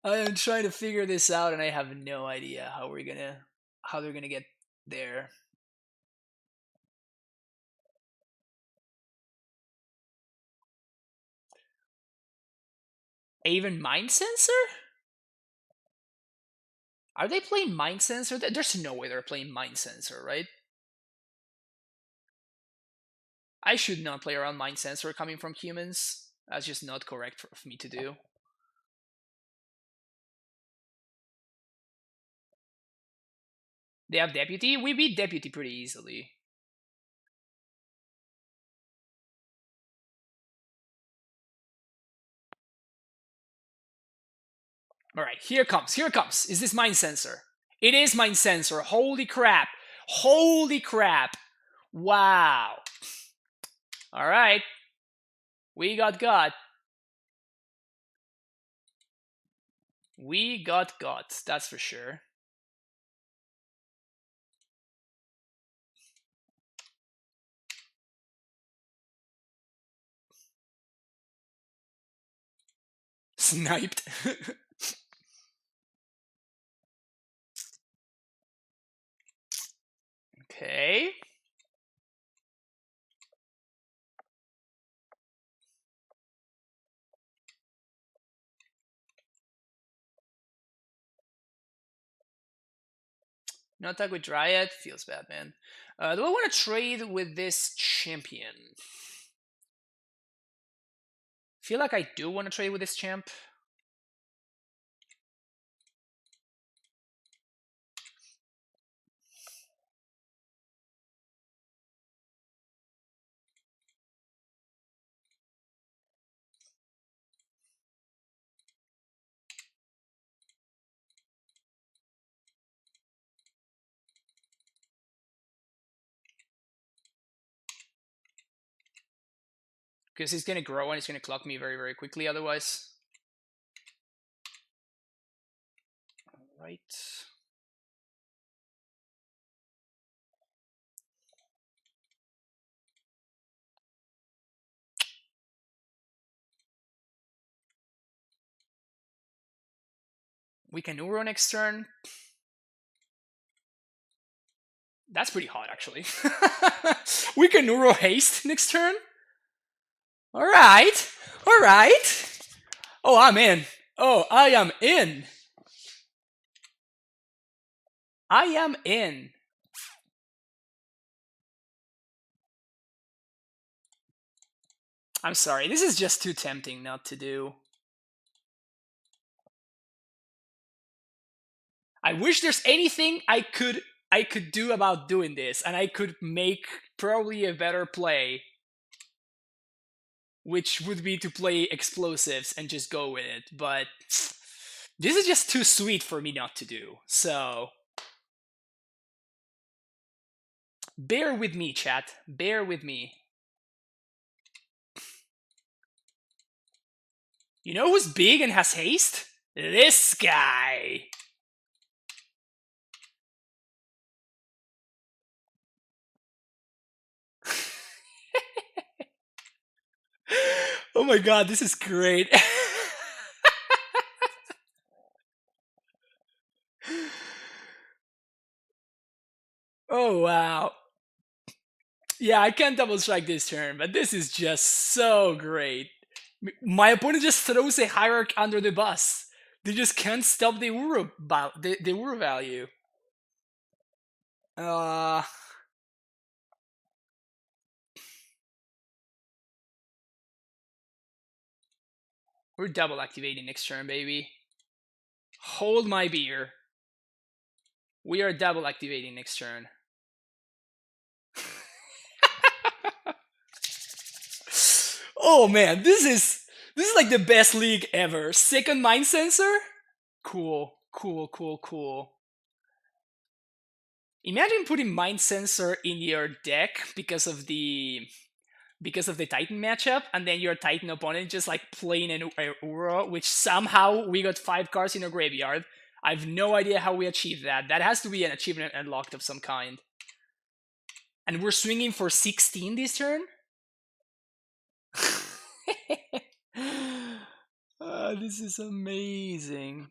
I am trying to figure this out and I have no idea how they're gonna get there. Even Mind Sensor? Are they playing Mind Sensor? There's no way they're playing Mind Sensor, right? I should not play around Mind Sensor coming from humans. That's just not correct for me to do. They have Deputy? We beat Deputy pretty easily. All right, here it comes. Here it comes. Is this Mind Sensor? It is Mind Sensor. Holy crap. Holy crap. Wow. All right. We got God. We got God. That's for sure. Sniped. Okay. No attack with Dryad. Feels bad, man. Do I want to trade with this champion? Feel like I do want to trade with this champ. Because he's going to grow and he's going to clock me very, very quickly otherwise. Alright. We can Uro next turn. That's pretty hot, actually. We can Uro haste next turn. Alright. Alright. Oh, I'm in. Oh, I am in. I am in. I'm sorry. This is just too tempting not to do. I wish there's anything I could do about doing this, and I could make probably a better play, which would be to play explosives and just go with it. But this is just too sweet for me not to do. So bear with me, chat. Bear with me. You know who's big and has haste? This guy. Oh my god, this is great. Oh wow. Yeah, I can't double strike this turn, but this is just so great. My opponent just throws a hierarch under the bus. They just can't stop the Uru value. We're double activating next turn, baby. Hold my beer. We are double activating next turn. Oh man, this is like the best league ever. Second Mind Sensor? Cool, cool, cool, cool. Imagine putting Mind Sensor in your deck because of the Titan matchup, and then your Titan opponent just like playing an Uro, which somehow we got 5 cards in our graveyard. I have no idea how we achieved that. That has to be an achievement unlocked of some kind. And we're swinging for 16 this turn? This is amazing.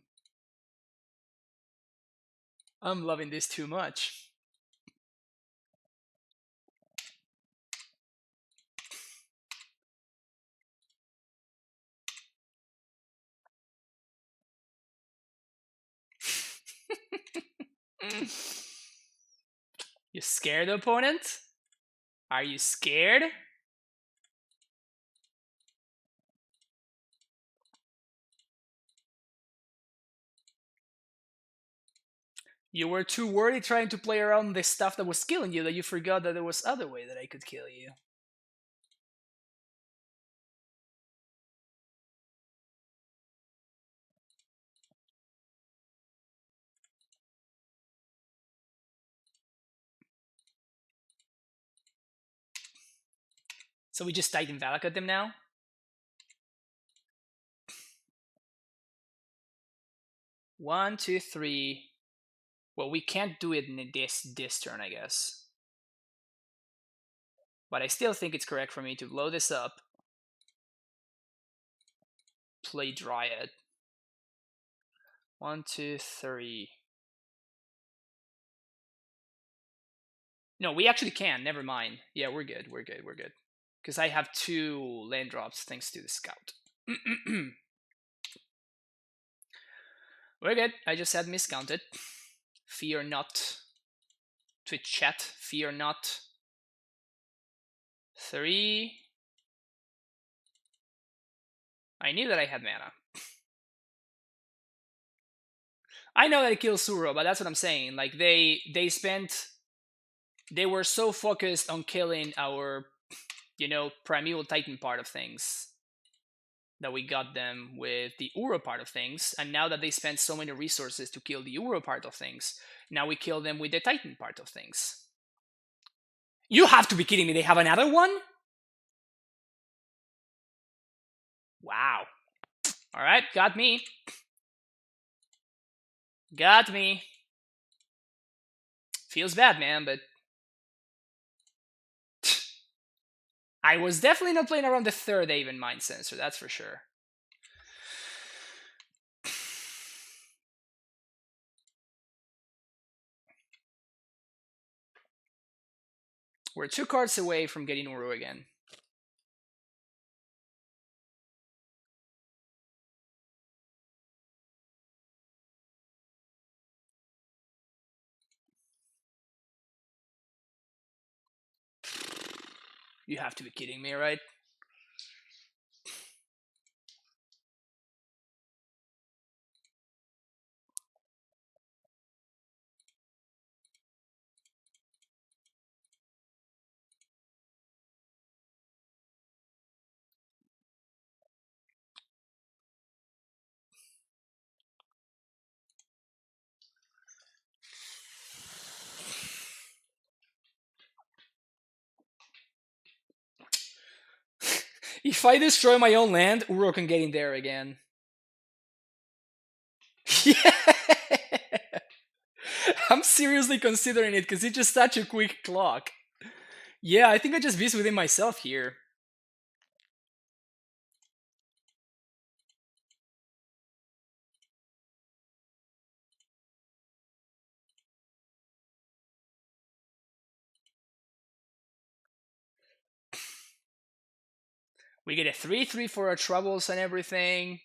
I'm loving this too much. You scared, opponent? Are you scared? You were too worried trying to play around the stuff that was killing you that you forgot that there was other way that I could kill you. So we just Titan Valakut them now. One, two, three. Well, we can't do it in this turn, I guess. But I still think it's correct for me to blow this up, play Dryad. One, two, three. No, we actually can. Never mind. Yeah, we're good. We're good. We're good. Because I have 2 land drops thanks to the scout. We're good. I just had miscounted. Fear not. Twitch chat. Fear not. 3. I knew that I had mana. I know that it kills Suro, but that's what I'm saying. Like they were so focused on killing our, Primeval Titan part of things that we got them with the Uro part of things, and now that they spent so many resources to kill the Uro part of things, now we kill them with the Titan part of things. You have to be kidding me, they have another one? Wow. Alright, got me. Got me. Feels bad, man, but I was definitely not playing around the 3rd Aven Mind Sensor, that's for sure. We're 2 cards away from getting Uru again. You have to be kidding me, right? If I destroy my own land, Uro can get in there again. Yeah. I'm seriously considering it because it's just such a quick clock. Yeah, I think I just beast within myself here. We get a 3/3 for our troubles and everything.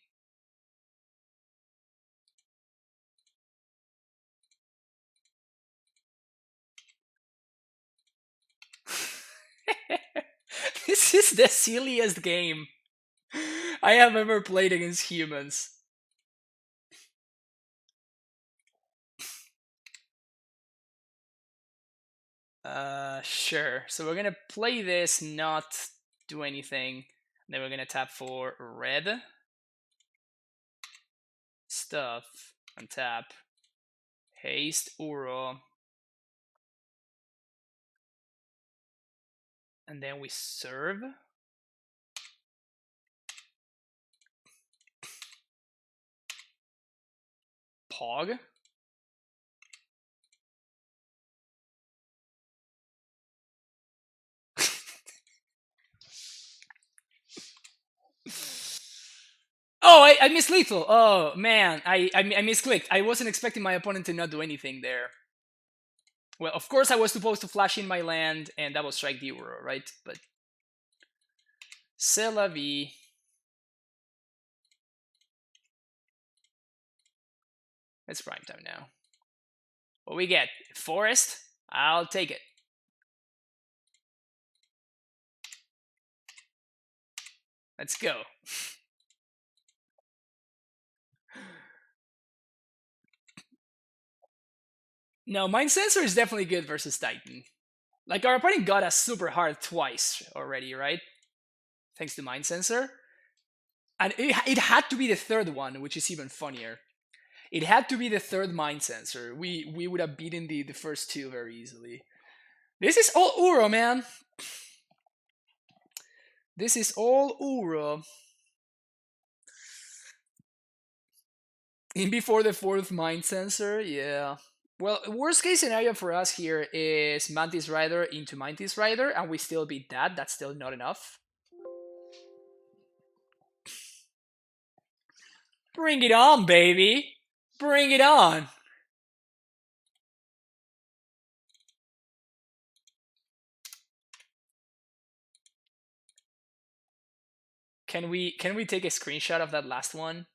This is the silliest game I have ever played against humans. Sure. So we're gonna play this, not do anything. Then we're gonna tap for red stuff, untap, haste Uro, and then we serve. Pog. Oh, I missed lethal. Oh man, I misclicked. I wasn't expecting my opponent to not do anything there. Well, of course I was supposed to flash in my land, and that will strike the Uro, right? But c'est la vie. It's prime time now. What we get? Forest? I'll take it. Let's go. No, Mind Sensor is definitely good versus Titan. Like, our opponent got us super hard twice already, right? Thanks to Mind Sensor. And it had to be the 3rd one, which is even funnier. It had to be the 3rd Mind Sensor. We would have beaten the first 2 very easily. This is all Uro, man. This is all Uro. In before the fourth mind sensor, yeah. Well, worst case scenario for us here is Mantis Rider into Mantis Rider, and we still beat that. That's still not enough. Bring it on, baby! Bring it on! Can we take a screenshot of that last one?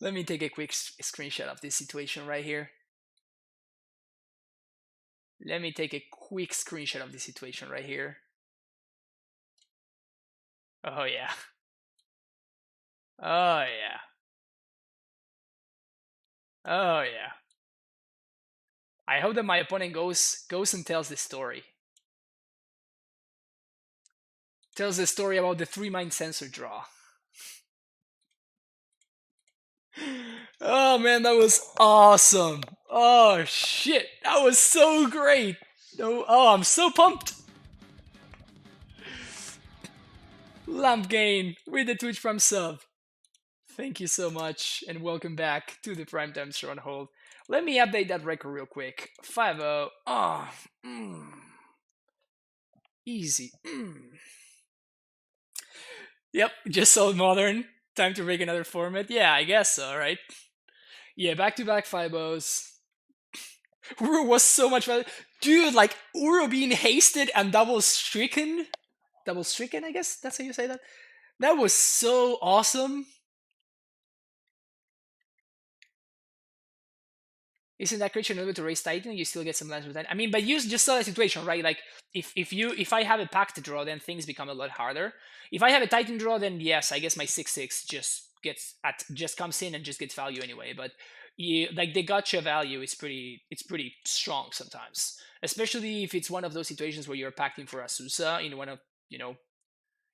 Let me take a quick screenshot of this situation right here. Let me take a quick screenshot of the situation right here. Oh yeah. Oh yeah. Oh yeah. I hope that my opponent goes and tells the story. Tells the story about the 3-mind sensor draw. Oh man, that was awesome. Oh shit, that was so great. Oh, I'm so pumped. Lamp Gain with the Twitch Prime sub. Thank you so much, and welcome back to the Primetime Stronghold. Let me update that record real quick. 5-0. Oh, easy. Yep, just so modern. Time to break another format. Yeah, I guess so, right? Yeah, back-to-back 5-0s. Uro was so much better. Dude, like, Uro being hasted and double stricken, I guess that's how you say that. That was so awesome. Isn't that creature able to raise Titan? You still get some lands with that. I mean, but you just saw the situation, right? Like, if I have a pack to draw, then things become a lot harder. If I have a Titan draw, then yes, I guess my 6/6 just comes in and just gets value anyway. But like the gotcha value is pretty strong sometimes, especially if it's one of those situations where you're packing for Asusa in one of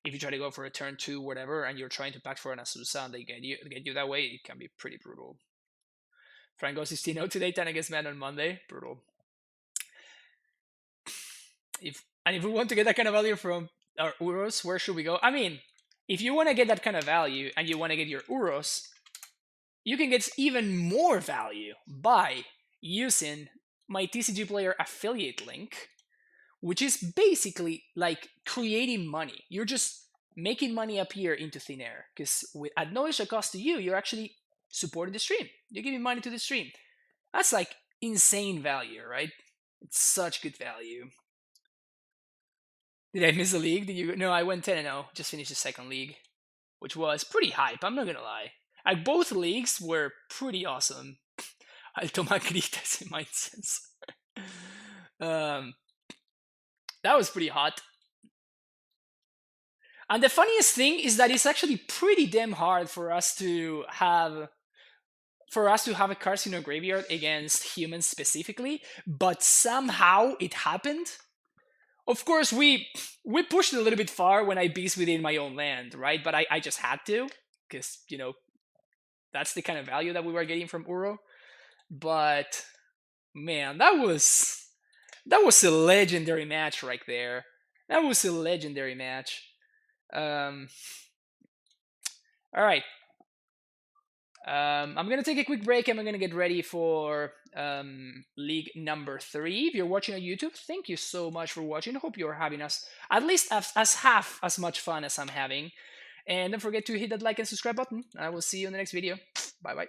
if you try to go for a turn 2 whatever, and you're trying to pack for an Asusa and they get you that way, it can be pretty brutal. Franco 16-0 today, 10 against man on Monday. Brutal. If we want to get that kind of value from our Uros, where should we go? I mean, if you want to get that kind of value and you want to get your Uros, you can get even more value by using my TCG Player affiliate link, which is basically like creating money. You're just making money appear into thin air, because at no extra cost to you, you're actually supporting the stream. You're giving money to the stream. That's like insane value, right? It's such good value. Did I miss a league? Did you? No, I went 10-0. Just finished the second league, which was pretty hype. I'm not gonna lie. Like, both leagues were pretty awesome. Alto Magritas in my sense. That was pretty hot. And the funniest thing is that it's actually pretty damn hard for us to have a cards in our graveyard against humans specifically, but somehow it happened. Of course, we pushed it a little bit far when I beast within my own land, right? But I just had to, because that's the kind of value that we were getting from Uro. But man, that was a legendary match right there. That was a legendary match. All right. I'm gonna take a quick break and I'm gonna get ready for league number 3. If you're watching on YouTube, thank you so much for watching. Hope you're having at least as half as much fun as I'm having. And don't forget to hit that like and subscribe button. I will see you in the next video. Bye bye.